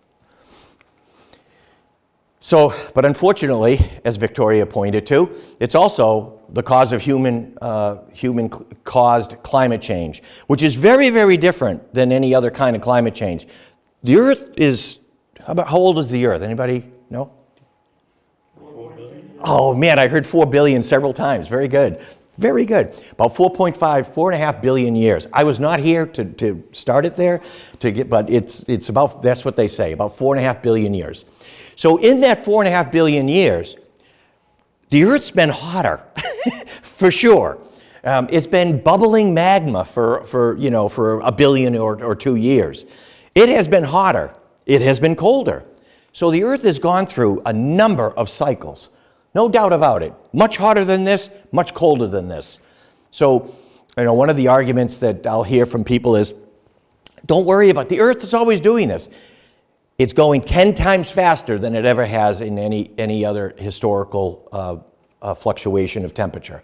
So, but unfortunately, as Victoria pointed to, it's also the cause of human-caused climate change, which is very, very different than any other kind of climate change. The Earth is, how old is the Earth? Anybody know? 4 billion? Oh man, I heard 4 billion several times. Very good. Very good. About 4.5 billion years. I was not here to start it there, but it's about, that's what they say, about 4.5 billion years. So in that 4.5 billion years, the Earth's been hotter, for sure. It's been bubbling magma for a billion or 2 years. It has been hotter. It has been colder. So the Earth has gone through a number of cycles. No doubt about it. Much hotter than this, much colder than this. So, one of the arguments that I'll hear from people is, don't worry about the Earth is always doing this. It's going 10 times faster than it ever has in any other historical fluctuation of temperature.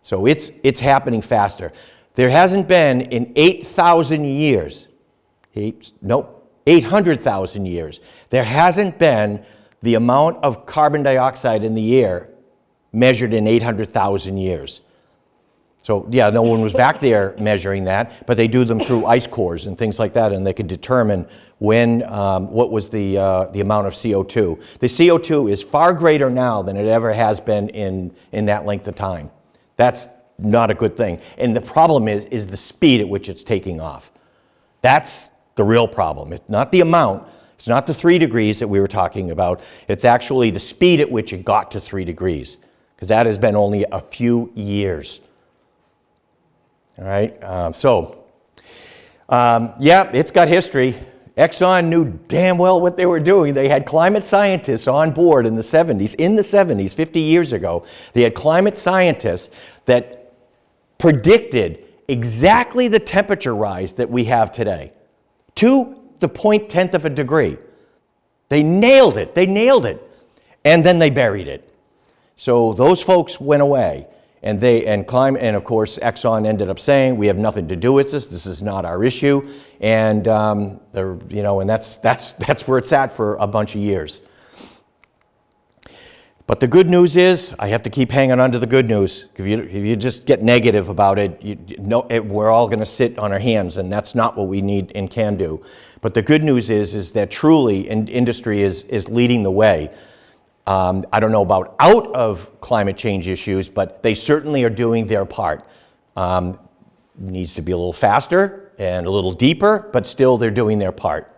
So it's happening faster. There hasn't been in 8,000 years, 800,000 years, there hasn't been the amount of carbon dioxide in the air measured in 800,000 years. So yeah, no one was back there measuring that, but they do them through ice cores and things like that, and they can determine what was the amount of CO2. The CO2 is far greater now than it ever has been in that length of time. That's not a good thing. And the problem is the speed at which it's taking off. That's the real problem. It's not the amount. It's not the 3 degrees that we were talking about. It's actually the speed at which it got to 3 degrees, because that has been only a few years. All right, yeah, it's got history. Exxon knew damn well what they were doing. They had climate scientists on board in the 70s, 50 years ago. They had climate scientists that predicted exactly the temperature rise that we have today, to the 0.1 of a degree. They nailed it. And then they buried it. So those folks went away. And of course Exxon ended up saying, we have nothing to do with this. This is not our issue. And that's where it's at for a bunch of years. But the good news is, I have to keep hanging on to the good news. If you just get negative about it, we're all going to sit on our hands, and that's not what we need and can do. But the good news is that truly industry is leading the way. I don't know about out of climate change issues, but they certainly are doing their part. Needs to be a little faster and a little deeper, but still they're doing their part.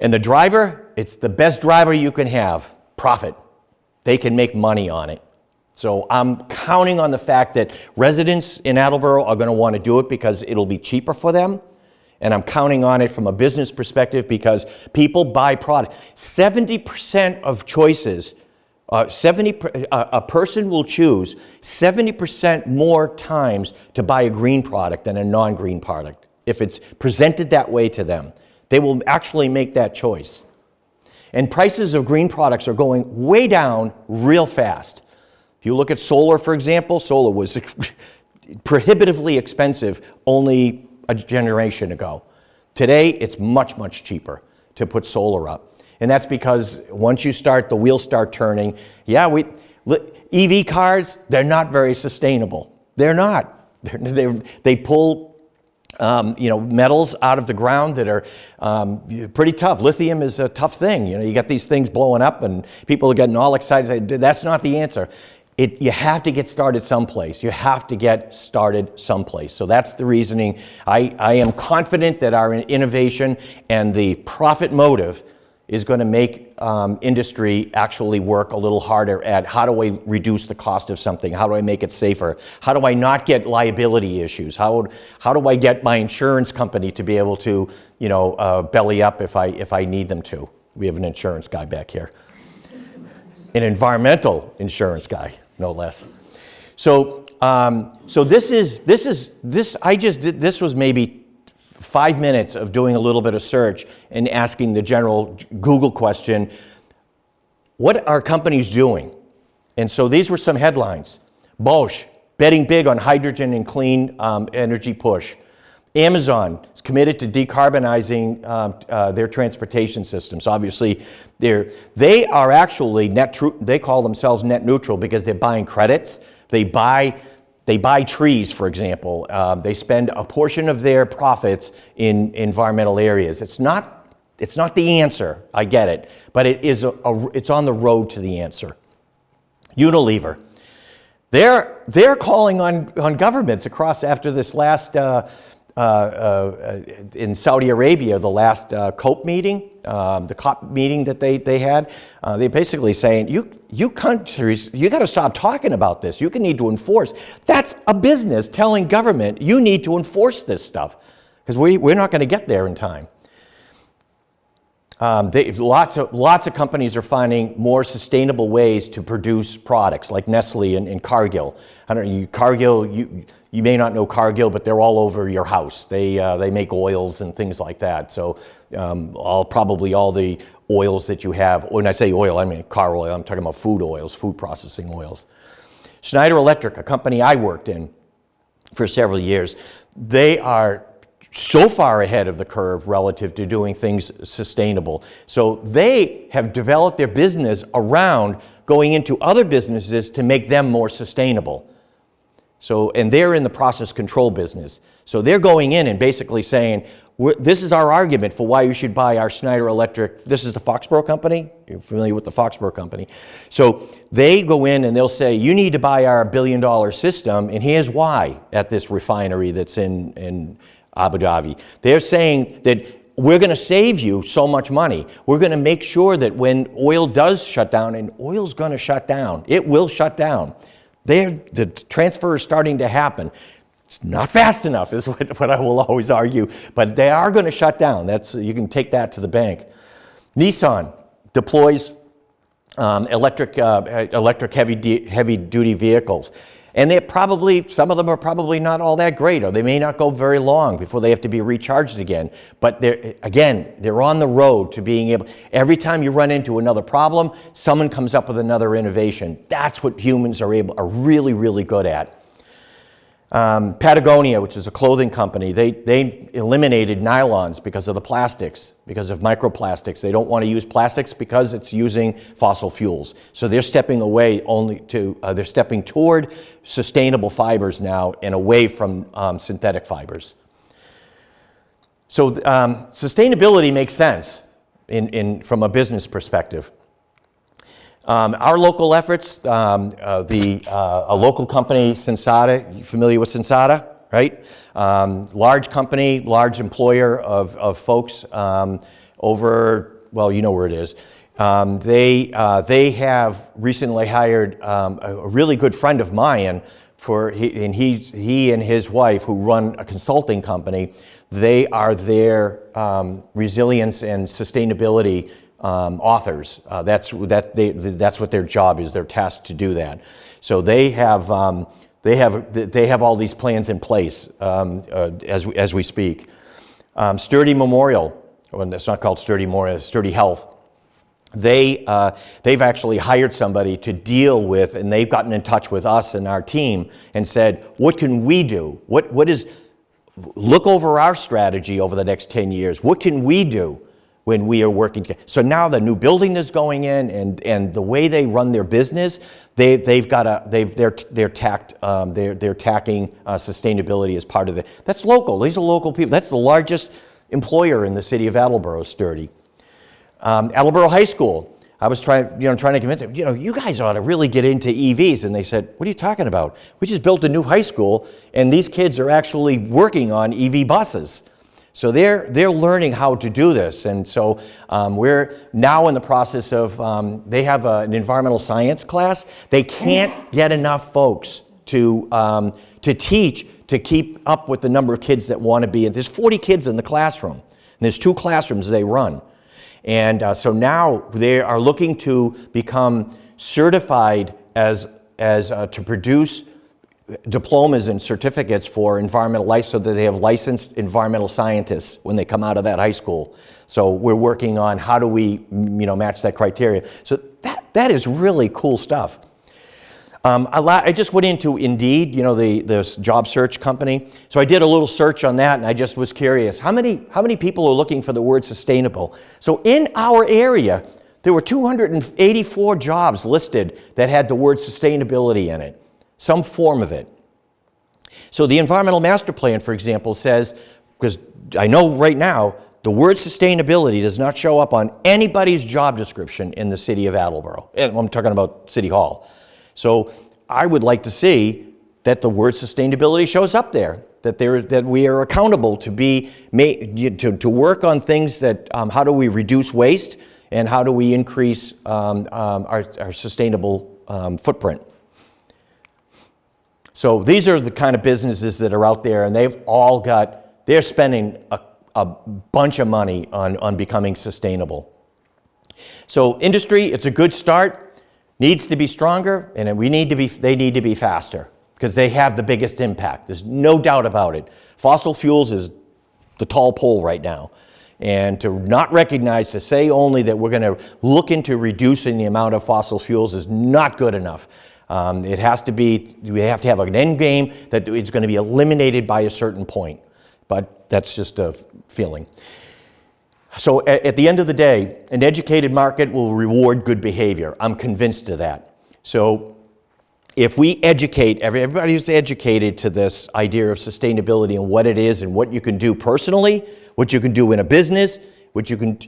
And the driver, it's the best driver you can have, profit. They can make money on it. So I'm counting on the fact that residents in Attleboro are going to want to do it because it'll be cheaper for them. And I'm counting on it from a business perspective because people buy product. 70% of choices, a person will choose 70% more times to buy a green product than a non-green product. If it's presented that way to them, they will actually make that choice. And prices of green products are going way down real fast. If you look at solar, for example, solar was prohibitively expensive only a generation ago. Today, it's much, much cheaper to put solar up. And that's because once you start, the wheels start turning. Yeah, EV cars, they're not very sustainable. They're not. They pull metals out of the ground that are pretty tough. Lithium is a tough thing. You got these things blowing up and people are getting all excited. That's not the answer. You have to get started someplace. So that's the reasoning. I am confident that our innovation and the profit motive is going to make industry actually work a little harder at how do I reduce the cost of something? How do I make it safer? How do I not get liability issues? How do I get my insurance company to be able to, belly up if I need them to? We have an insurance guy back here. An environmental insurance guy, no less. So so this was maybe 5 minutes of doing a little bit of search and asking the general Google question, what are companies doing? And so these were some headlines. Bosch, betting big on hydrogen and clean energy push. Amazon is committed to decarbonizing their transportation systems. Obviously, they are actually they call themselves net neutral because they're buying credits. They buy trees, for example. They spend a portion of their profits in environmental areas. It's not the answer, I get it, but it's on the road to the answer. Unilever. They're calling on governments across after this last in Saudi Arabia, the last COP meeting, the COP meeting that they had. They're basically saying, you countries, you got to stop talking about this. You need to enforce. That's a business telling government you need to enforce this stuff because we're not going to get there in time. Lots of companies are finding more sustainable ways to produce products, like Nestle and Cargill. I don't know, Cargill. You may not know Cargill, but they're all over your house. They make oils and things like that. So probably all the oils that you have. When I say oil, I mean car oil. I'm talking about food oils, food processing oils. Schneider Electric, a company I worked in for several years, they are so far ahead of the curve relative to doing things sustainable. So they have developed their business around going into other businesses to make them more sustainable. So, and they're in the process control business. So they're going in and basically saying, this is our argument for why you should buy our Schneider Electric. This is the Foxborough company. You're familiar with the Foxborough company. So they go in and they'll say, you need to buy our $1 billion system, and here's why at this refinery that's in Abu Dhabi. They're saying that we're going to save you so much money. We're going to make sure that when oil does shut down, and oil's going to shut down, it will shut down. The transfer is starting to happen. It's not fast enough, is what I will always argue, but they are going to shut down. You can take that to the bank. Nissan deploys electric heavy-duty vehicles. And some of them are probably not all that great, or they may not go very long before they have to be recharged again. But they're on the road to being able, every time you run into another problem, someone comes up with another innovation. That's what humans are really, really good at. Patagonia, which is a clothing company, they eliminated nylons because of the plastics, because of microplastics. They don't want to use plastics because it's using fossil fuels. So they're stepping away they're stepping toward sustainable fibers now and away from synthetic fibers. So sustainability makes sense from a business perspective. Our local efforts, a local company, Sensata, you familiar with Sensata, right? Large company, large employer of folks you know where it is. They have recently hired a really good friend of mine he and his wife, who run a consulting company. They are their resilience and sustainability authors. That's what their job is. They're tasked to do that. So they have all these plans in place as we speak. Sturdy Memorial, well, it's not called Sturdy Memorial, Sturdy Health. They've actually hired somebody to deal with, and they've gotten in touch with us and our team and said, what can we do? Look over our strategy over the next 10 years. What can we do when we are working together? So now the new building is going in, and the way they run their business, they're tacking sustainability as part of it. That's local. These are local people. That's the largest employer in the city of Attleboro, Sturdy. Attleboro High School. I was trying to convince them, you guys ought to really get into EVs. And they said, what are you talking about? We just built a new high school, and these kids are actually working on EV buses. So they're learning how to do this. And so we're now in the process of, they have an environmental science class. They can't get enough folks to teach to keep up with the number of kids that want to be. And there's 40 kids in the classroom, and there's 2 classrooms they run. And so now they are looking to become certified as to produce diplomas and certificates for environmental life so that they have licensed environmental scientists when they come out of that high school. So we're working on how do we, match that criteria. So that is really cool stuff. I just went into Indeed, the job search company. So I did a little search on that, and I just was curious. How many people are looking for the word sustainable? So in our area, there were 284 jobs listed that had the word sustainability in it, some form of it. So the Environmental Master Plan, for example, says, because I know right now, the word sustainability does not show up on anybody's job description in the city of Attleboro. And I'm talking about City Hall. So I would like to see that the word sustainability shows up there, that we are accountable to work on things that how do we reduce waste and how do we increase our sustainable footprint. So these are the kind of businesses that are out there, and they're spending a bunch of money on becoming sustainable. So industry, it's a good start. Needs to be stronger, and they need to be faster because they have the biggest impact. There's no doubt about it. Fossil fuels is the tall pole right now. And to not recognize, to say only that we're going to look into reducing the amount of fossil fuels is not good enough. We have to have an end game that it's going to be eliminated by a certain point. But that's just a feeling. So at the end of the day, an educated market will reward good behavior. I'm convinced of that. So if we educate, everybody who's educated to this idea of sustainability and what it is and what you can do personally, what you can do in a business, what you can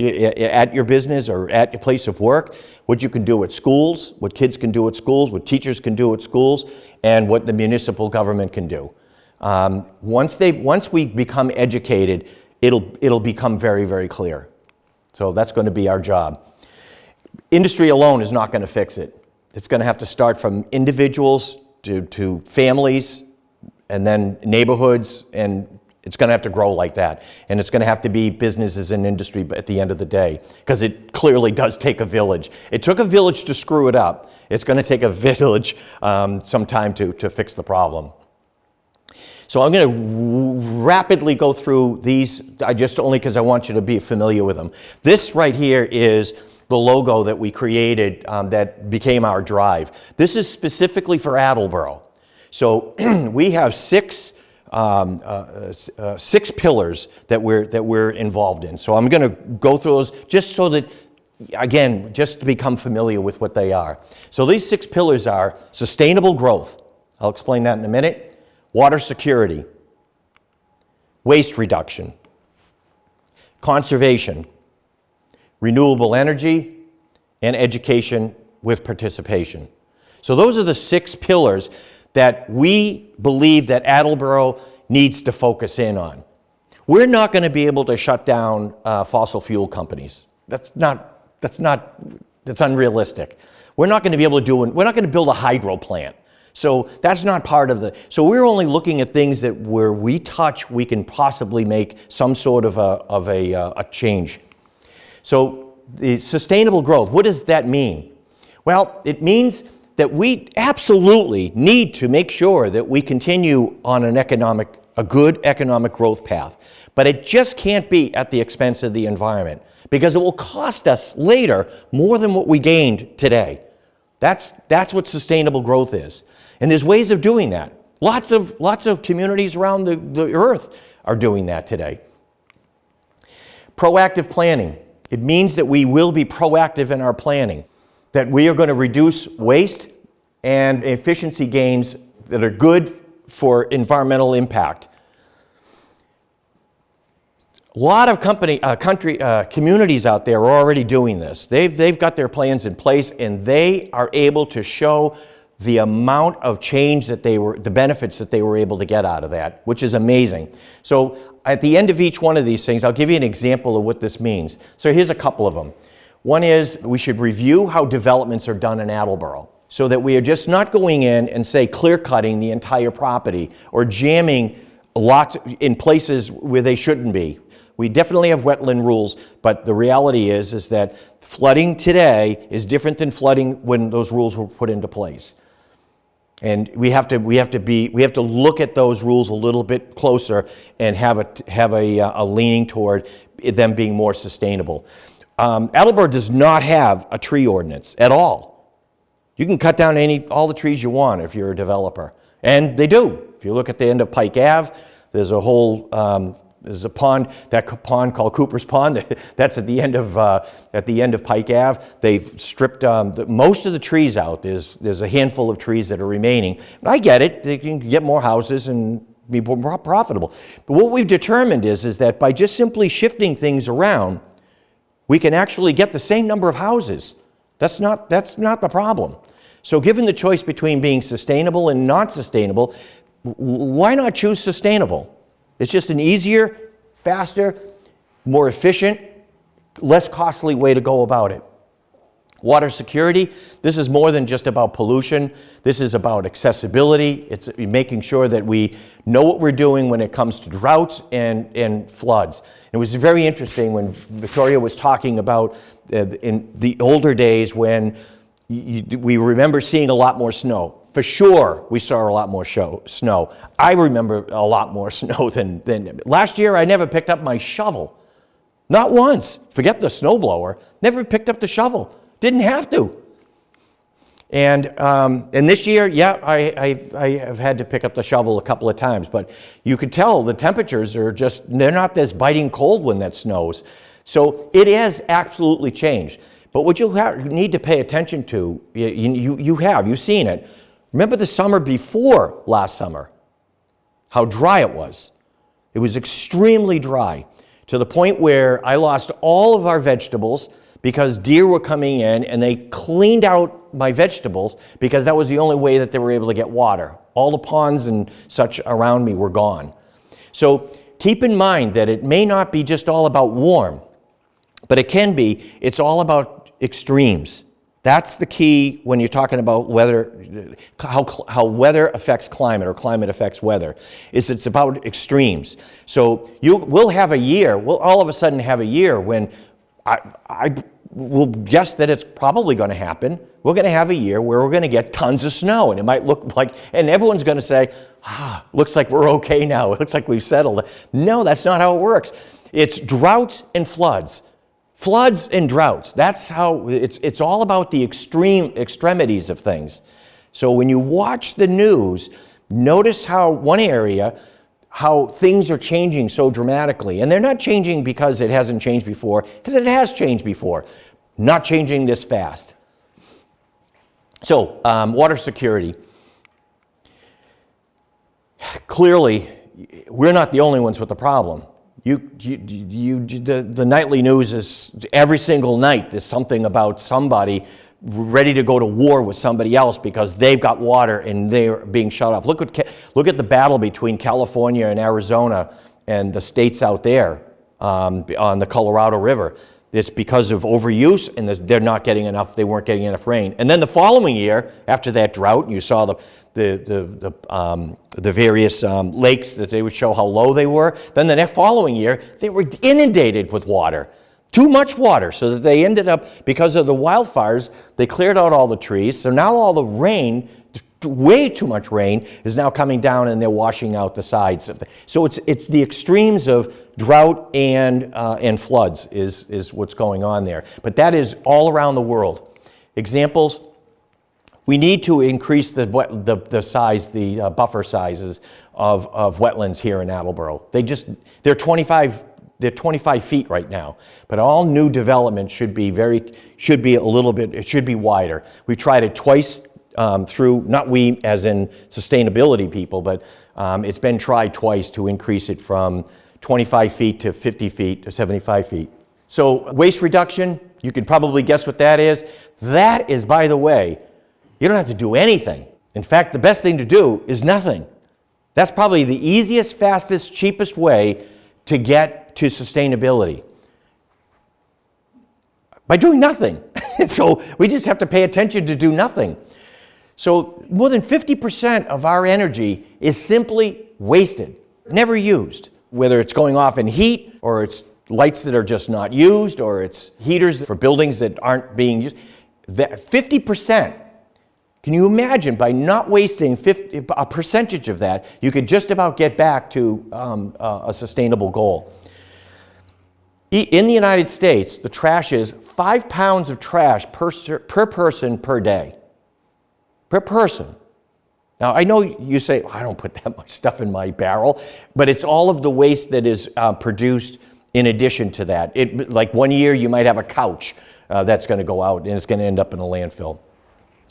at your business or at your place of work, what you can do at schools, what kids can do at schools, what teachers can do at schools, and what the municipal government can do. Once we become educated, it'll become very, very clear. So that's going to be our job. Industry alone is not going to fix it. It's going to have to start from individuals to families and then neighborhoods, and it's going to have to grow like that. And it's going to have to be businesses and industry at the end of the day, because it clearly does take a village. It took a village to screw it up. It's going to take a village some time to fix the problem. So I'm going to rapidly go through these, only because I want you to be familiar with them. This right here is the logo that we created that became our drive. This is specifically for Attleboro. So we have six pillars that we're involved in. So I'm going to go through those just so that, again, just to become familiar with what they are. So these 6 pillars are sustainable growth. I'll explain that in a minute. Water security, waste reduction, conservation, renewable energy, and education with participation. So those are the 6 pillars that we believe that Attleboro needs to focus in on. We're not going to be able to shut down fossil fuel companies. That's unrealistic. We're not going to build a hydro plant. So that's not part of so we're only looking at things that where we can possibly make some sort of a change. So the sustainable growth, what does that mean? Well, it means that we absolutely need to make sure that we continue on a good economic growth path. But it just can't be at the expense of the environment, because it will cost us later more than what we gained today. That's what sustainable growth is. And there's ways of doing that. Lots of communities around the earth are doing that today. Proactive planning. It means that we will be proactive in our planning, that we are going to reduce waste and efficiency gains that are good for environmental impact. A lot of communities out there are already doing this. They've got their plans in place, and they are able to show the amount of change the benefits that they were able to get out of that, which is amazing. So at the end of each one of these things, I'll give you an example of what this means. So here's a couple of them. One is we should review how developments are done in Attleboro, so that we are just not going in and, say, clear-cutting the entire property or jamming lots in places where they shouldn't be. We definitely have wetland rules, but the reality is that flooding today is different than flooding when those rules were put into place. And we have to look at those rules a little bit closer and have a leaning toward them being more sustainable. Attleboro does not have a tree ordinance at all. You can cut down all the trees you want if you're a developer, and they do. If you look at the end of Pike Ave, there's a whole there's a pond called Cooper's Pond. That's at the end of Pike Ave. They've stripped most of the trees out. There's a handful of trees that are remaining. But I get it. They can get more houses and be more profitable. But what we've determined is that by just simply shifting things around, we can actually get the same number of houses. That's not the problem. So given the choice between being sustainable and not sustainable, why not choose sustainable? It's just an easier, faster, more efficient, less costly way to go about it. Water security, this is more than just about pollution. This is about accessibility. It's making sure that we know what we're doing when it comes to droughts and floods. It was very interesting when Victoria was talking about in the older days when we remember seeing a lot more snow. For sure, we saw a lot more snow. I remember a lot more snow than last year. I never picked up my shovel. Not once. Forget the snowblower. Never picked up the shovel. Didn't have to. And this year, yeah, I have had to pick up the shovel a couple of times. But you could tell the temperatures are they're not this biting cold when that snows. So it has absolutely changed. But what you need to pay attention to, you've seen it. Remember the summer before last summer, how dry it was. It was extremely dry to the point where I lost all of our vegetables because deer were coming in and they cleaned out my vegetables because that was the only way that they were able to get water. All the ponds and such around me were gone. So keep in mind that it may not be just all about warm, but it can be. It's all about extremes. That's the key when you're talking about weather, how weather affects climate or climate affects weather, is it's about extremes. So we'll have a year, we'll all of a sudden have a year when I will guess that it's probably going to happen. We're going to have a year where we're going to get tons of snow, and it might look like, and everyone's going to say, looks like we're okay now. It looks like we've settled. No, that's not how it works. It's droughts and floods. Floods and droughts, that's how, it's all about the extremities of things. So when you watch the news, notice how one area, how things are changing so dramatically. And they're not changing because it hasn't changed before, because it has changed before. Not changing this fast. So, water security. Clearly, we're not the only ones with the problem. The nightly news is every single night there's something about somebody ready to go to war with somebody else because they've got water and they're being shut off. Look at the battle between California and Arizona and the states out there on the Colorado River. It's because of overuse and they're not getting enough. They weren't getting enough rain. And then the following year, after that drought, you saw the various lakes that they would show how low they were. Then the next following year, they were inundated with water. Too much water, so that they ended up, because of the wildfires, they cleared out all the trees. So now all the rain, way too much rain, is now coming down and they're washing out the sides of it. So it's the extremes of drought and floods is what's going on there. But that is all around the world. Examples. We need to increase the size, the buffer sizes of wetlands here in Attleboro. They're 25 feet right now, but all new development should be wider. We've tried it twice through, not we as in sustainability people, but it's been tried twice to increase it from 25 feet to 50 feet to 75 feet. So waste reduction, you can probably guess what that is. That is, by the way, you don't have to do anything. In fact, the best thing to do is nothing. That's probably the easiest, fastest, cheapest way to get to sustainability. By doing nothing. So we just have to pay attention to do nothing. So more than 50% of our energy is simply wasted, never used. Whether it's going off in heat, or it's lights that are just not used, or it's heaters for buildings that aren't being used. That 50% Can you imagine, by not wasting a percentage of that, you could just about get back to a sustainable goal? In the United States, the trash is 5 pounds of trash per person per day. Per person. Now, I know you say, I don't put that much stuff in my barrel, but it's all of the waste that is produced in addition to that. Like one year, you might have a couch that's going to go out and it's going to end up in a landfill.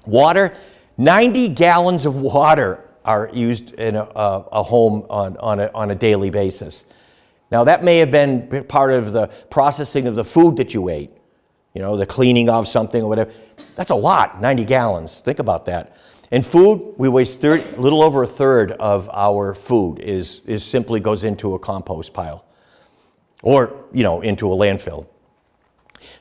Water, 90 gallons of water are used in a home on a daily basis. Now, that may have been part of the processing of the food that you ate, the cleaning of something or whatever. That's a lot, 90 gallons. Think about that. And food, we waste a little over a third of our food is simply goes into a compost pile or, into a landfill.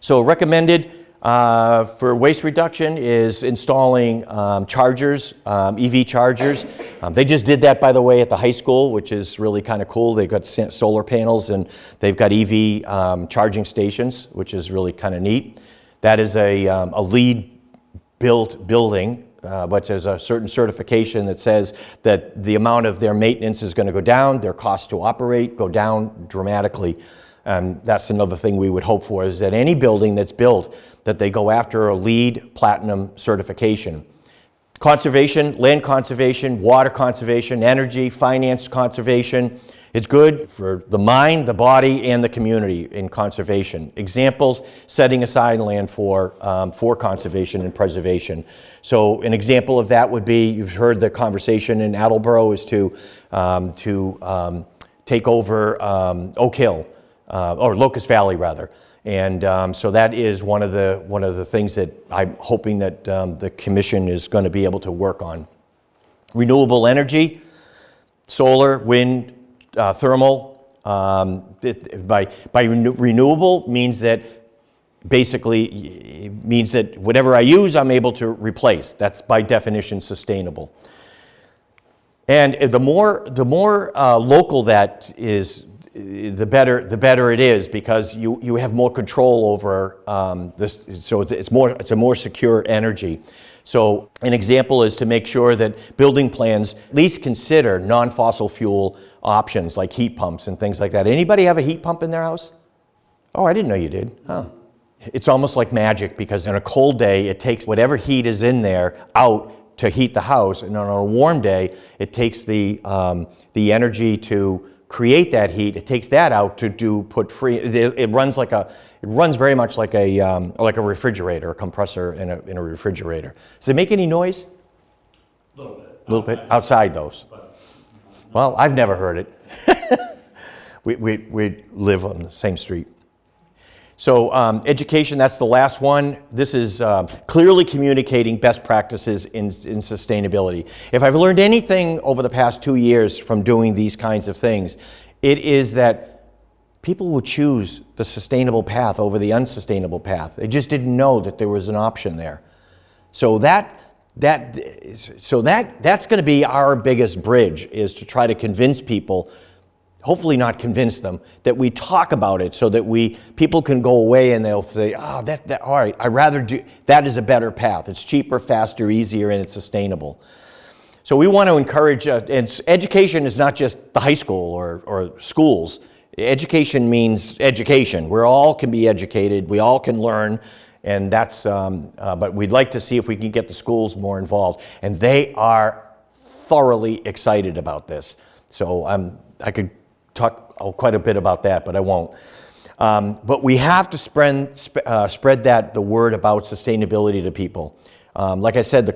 So recommended for waste reduction is installing chargers, EV chargers. They just did that, by the way, at the high school, which is really kind of cool. They've got solar panels and they've got EV charging stations, which is really kind of neat. That is a LEED-built building, which has a certain certification that says that the amount of their maintenance is going to go down, their cost to operate go down dramatically. That's another thing we would hope for, is that any building that's built, that they go after a LEED Platinum certification. Conservation, land conservation, water conservation, energy, finance conservation. It's good for the mind, the body, and the community in conservation. Examples, setting aside land for conservation and preservation. So an example of that would be, you've heard the conversation in Attleboro is to take over Oak Hill, or Locust Valley rather. And so that is one of the things that I'm hoping that the commission is going to be able to work on. Renewable energy, solar, wind, thermal. Renewable means that basically it means that whatever I use, I'm able to replace. That's by definition sustainable. And the more local that is, the better it is, because you have more control over this. So it's a more secure energy. So an example is to make sure that building plans at least consider non-fossil fuel options like heat pumps and things like that. Anybody have a heat pump in their house? Oh, I didn't know you did. Oh. It's almost like magic, because on a cold day, it takes whatever heat is in there out to heat the house, and on a warm day, it takes the energy to create that heat. It takes that out to put free. It runs very much like a refrigerator, a compressor in a refrigerator. Does it make any noise? A little bit. A little bit outside those. Well, I've never heard it. we live on the same street. So education, that's the last one. This is clearly communicating best practices in sustainability. If I've learned anything over the past 2 years from doing these kinds of things, it is that people will choose the sustainable path over the unsustainable path. They just didn't know that there was an option there. So that's going to be our biggest bridge, is to try to convince people, hopefully not convince them, that we talk about it so that people can go away and they'll say, oh, all right, I'd rather do, that is a better path. It's cheaper, faster, easier, and it's sustainable. So we want to encourage, and education is not just the high school or schools. Education means education. We all can be educated, we all can learn, and that's, but we'd like to see if we can get the schools more involved. And they are thoroughly excited about this. So I could talk quite a bit about that, but I won't. But we have to spread the word about sustainability to people. Like I said,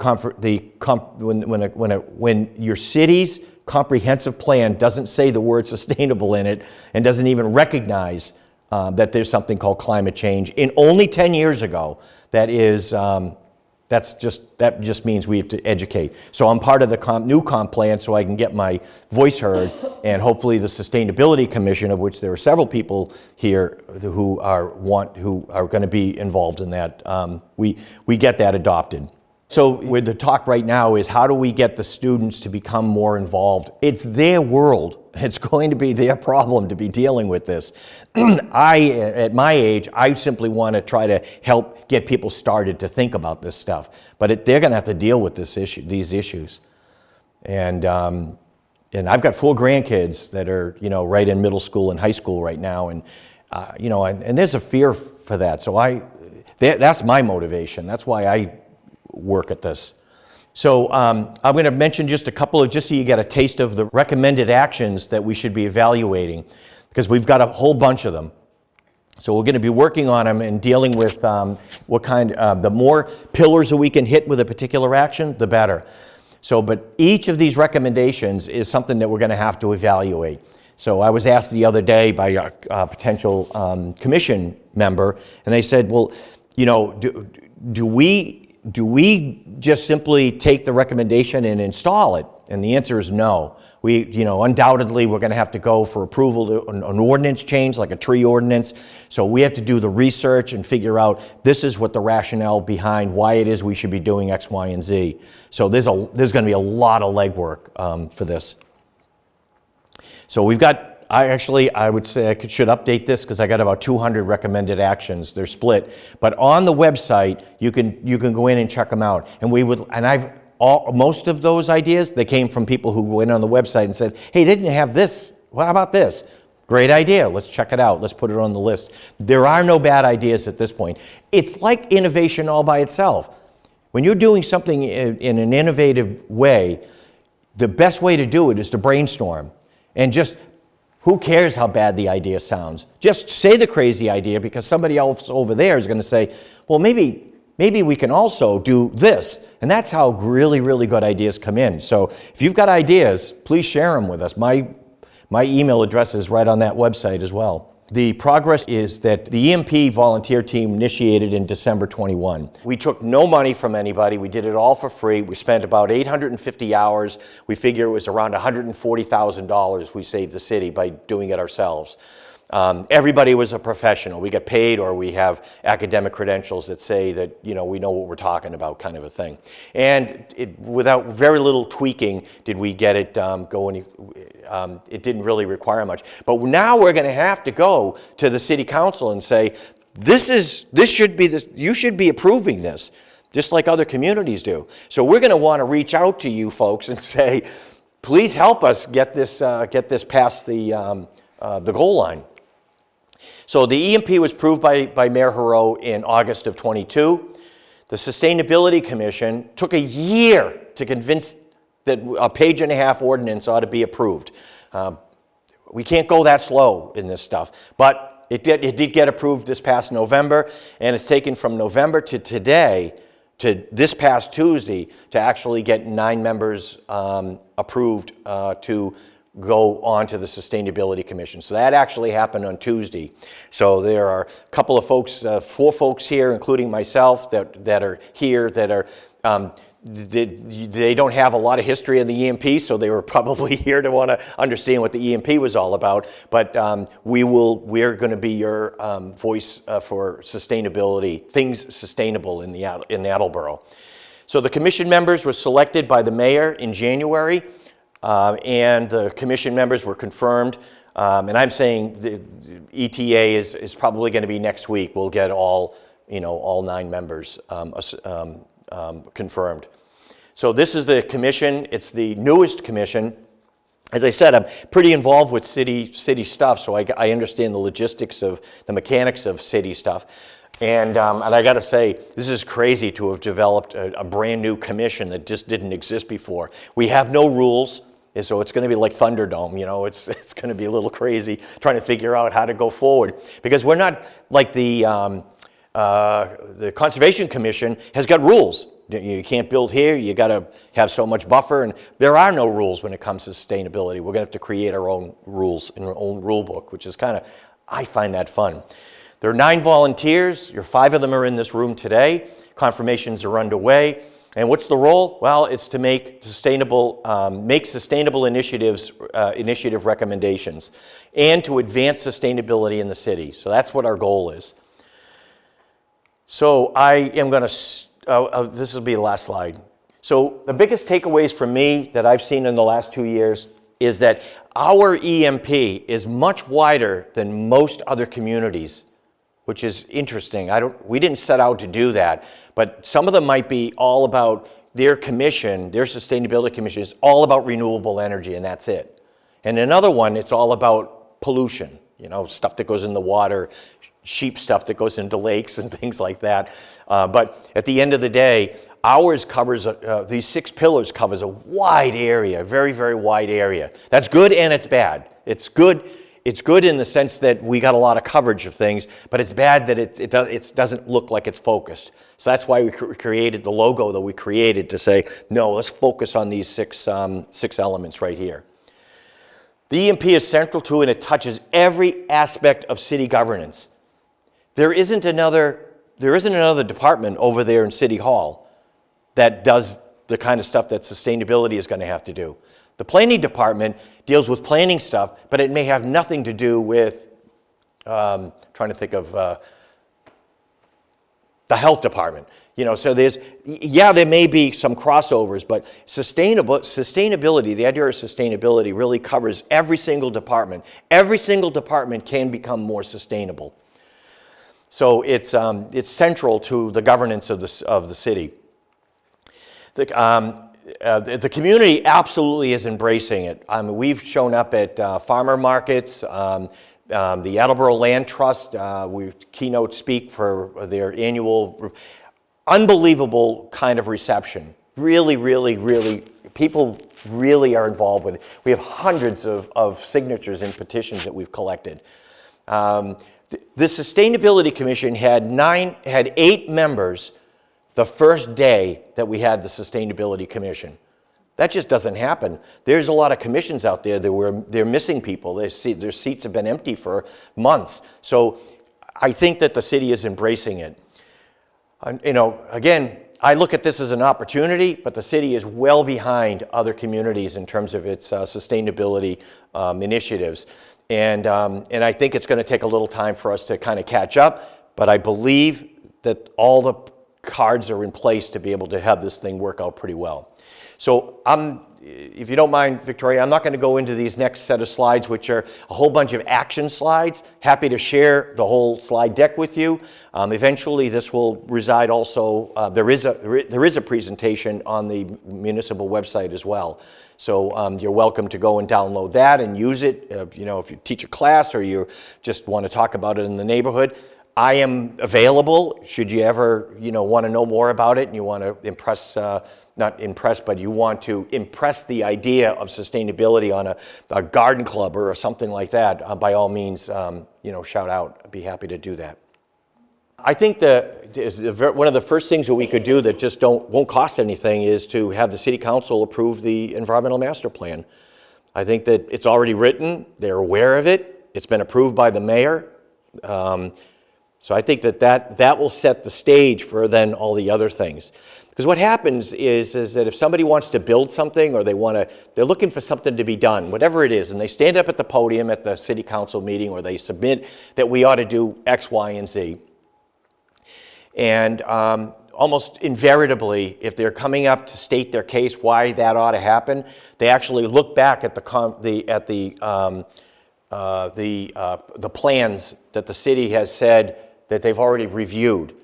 when your city's comprehensive plan doesn't say the word sustainable in it and doesn't even recognize that there's something called climate change, in only 10 years ago, that just means we have to educate. So I'm part of the new comp plan, so I can get my voice heard, and hopefully the Sustainability Commission, of which there are several people here who are going to be involved in that, we get that adopted. So where the talk right now is how do we get the students to become more involved? It's their world. It's going to be their problem to be dealing with this. At my age, I simply want to try to help get people started to think about this stuff. But they're going to have to deal with these issues. And I've got 4 grandkids that are, right in middle school and high school right now. And, and there's a fear for that. So that's my motivation. That's why I work at this. So I'm going to mention just a couple of, just so you get a taste of the recommended actions that we should be evaluating, because we've got a whole bunch of them. So we're going to be working on them and dealing with the more pillars that we can hit with a particular action, the better. So, but each of these recommendations is something that we're going to have to evaluate. So I was asked the other day by a potential commission member, and they said, well, do we just simply take the recommendation and install it? And the answer is no. Undoubtedly, we're going to have to go for approval to an ordinance change, like a tree ordinance. So we have to do the research and figure out this is what the rationale behind why it is we should be doing X, Y, and Z. So there's going to be a lot of legwork for this. So we've got. I would say I should update this because I got about 200 recommended actions. They're split, but on the website you can go in and check them out. And most of those ideas, they came from people who went on the website and said, "Hey, they didn't have this. What about this? Great idea. Let's check it out. Let's put it on the list." There are no bad ideas at this point. It's like innovation all by itself. When you're doing something in an innovative way, the best way to do it is to brainstorm and just. Who cares how bad the idea sounds? Just say the crazy idea, because somebody else over there is going to say, well, maybe we can also do this. And that's how really, really good ideas come in. So if you've got ideas, please share them with us. My email address is right on that website as well. The progress is that the EMP volunteer team initiated in December 21. We took no money from anybody. We did it all for free. We spent about 850 hours. We figure it was around $140,000 we saved the city by doing it ourselves. Everybody was a professional. We get paid, or we have academic credentials that say that we know what we're talking about, kind of a thing. And without very little tweaking did we get it going. It didn't really require much. But now we're going to have to go to the city council and say, you should be approving this, just like other communities do. So we're going to want to reach out to you folks and say, please help us get this past the goal line. So the EMP was approved by Mayor Hero in August of 22. The Sustainability Commission took a year to convince that a page-and-a-half ordinance ought to be approved. We can't go that slow in this stuff, but it did get approved this past November, and it's taken from November to today, to this past Tuesday, to actually get 9 members approved to go on to the Sustainability Commission. So that actually happened on Tuesday. So there are a couple of folks, 4 folks here, including myself, that are here that are, they don't have a lot of history in the EMP, so they were probably here to want to understand what the EMP was all about. But we're going to be your voice for sustainability, things sustainable in Attleboro. So the commission members were selected by the mayor in January. And the commission members were confirmed, and I'm saying the ETA is probably going to be next week. We'll get all 9 members confirmed. So this is the commission. It's the newest commission. As I said, I'm pretty involved with city stuff, so I understand the logistics of the mechanics of city stuff. And I got to say, this is crazy to have developed a brand new commission that just didn't exist before. We have no rules. And so it's going to be like Thunderdome, it's going to be a little crazy trying to figure out how to go forward. Because we're not like the Conservation Commission has got rules. You can't build here, you got to have so much buffer, and there are no rules when it comes to sustainability. We're going to have to create our own rules in our own rule book, which is I find that fun. There are 9 volunteers, 5 of them are in this room today. Confirmations are underway. And what's the role? Well, it's to make sustainable initiative recommendations, and to advance sustainability in the city. So that's what our goal is. So I am going to this will be the last slide. So the biggest takeaways for me that I've seen in the last 2 years is that our EMP is much wider than most other communities, which is interesting. We didn't set out to do that, but some of them might be all about their commission, their sustainability commission is all about renewable energy, and that's it. And another one, it's all about pollution, stuff that goes in the water, sheep stuff that goes into lakes and things like that. But at the end of the day, ours covers, these 6 pillars covers a wide area, very, very wide area. That's good and it's bad. It's good in the sense that we got a lot of coverage of things, but it's bad that it doesn't look like it's focused. So that's why we created the logo that we created to say, no, let's focus on these six elements right here. The EMP is central to and it touches every aspect of city governance. There isn't another department over there in City Hall that does the kind of stuff that sustainability is going to have to do. The planning department deals with planning stuff, but it may have nothing to do with, trying to think of the health department. So there may be some crossovers, but sustainability, the idea of sustainability really covers every single department. Every single department can become more sustainable. So it's central to the governance of the city. The community absolutely is embracing it. We've shown up at farmer markets, the Attleboro Land Trust. We keynote speak for their annual, unbelievable kind of reception. Really, really, really, people really are involved with it. We have hundreds of signatures and petitions that we've collected. The Sustainability Commission had 8 members the first day that we had the Sustainability Commission. That just doesn't happen. There's a lot of commissions out there that they're missing people. Their seats have been empty for months. So I think that the city is embracing it. Again, I look at this as an opportunity, but the city is well behind other communities in terms of its sustainability initiatives. And I think it's going to take a little time for us to kind of catch up, but I believe that all the cards are in place to be able to have this thing work out pretty well. So if you don't mind, Victoria, I'm not going to go into these next set of slides, which are a whole bunch of action slides. Happy to share the whole slide deck with you. Eventually, this will reside also, there is a presentation on the municipal website as well. So you're welcome to go and download that and use it. If you teach a class or you just want to talk about it in the neighborhood. I am available should you ever, want to know more about it and you want to you want to impress the idea of sustainability on a garden club or something like that. By all means, shout out. I'd be happy to do that. I think one of the first things that we could do that just won't cost anything is to have the city council approve the environmental master plan. I think that it's already written. They're aware of it. It's been approved by the mayor. So I think that will set the stage for then all the other things. Because what happens is that if somebody wants to build something or they're looking for something to be done, whatever it is, and they stand up at the podium at the city council meeting or they submit that we ought to do X, Y, and Z. And almost invariably, if they're coming up to state their case why that ought to happen, they actually look back at the plans that the city has said that they've already reviewed.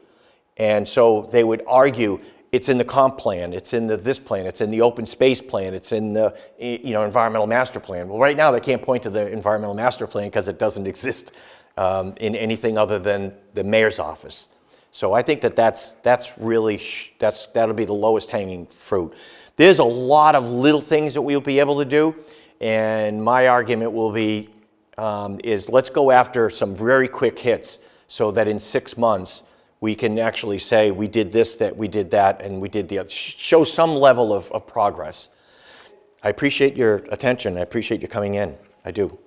And so they would argue it's in the comp plan, it's in this plan, it's in the open space plan, it's in the environmental master plan. Well, right now they can't point to the environmental master plan because it doesn't exist in anything other than the mayor's office. So I think that'll be the lowest hanging fruit. There's a lot of little things that we'll be able to do, and my argument will be is let's go after some very quick hits so that in 6 months we can actually say we did this, that we did that, and we did the other. Show some level of progress. I appreciate your attention. I appreciate you coming in. I do.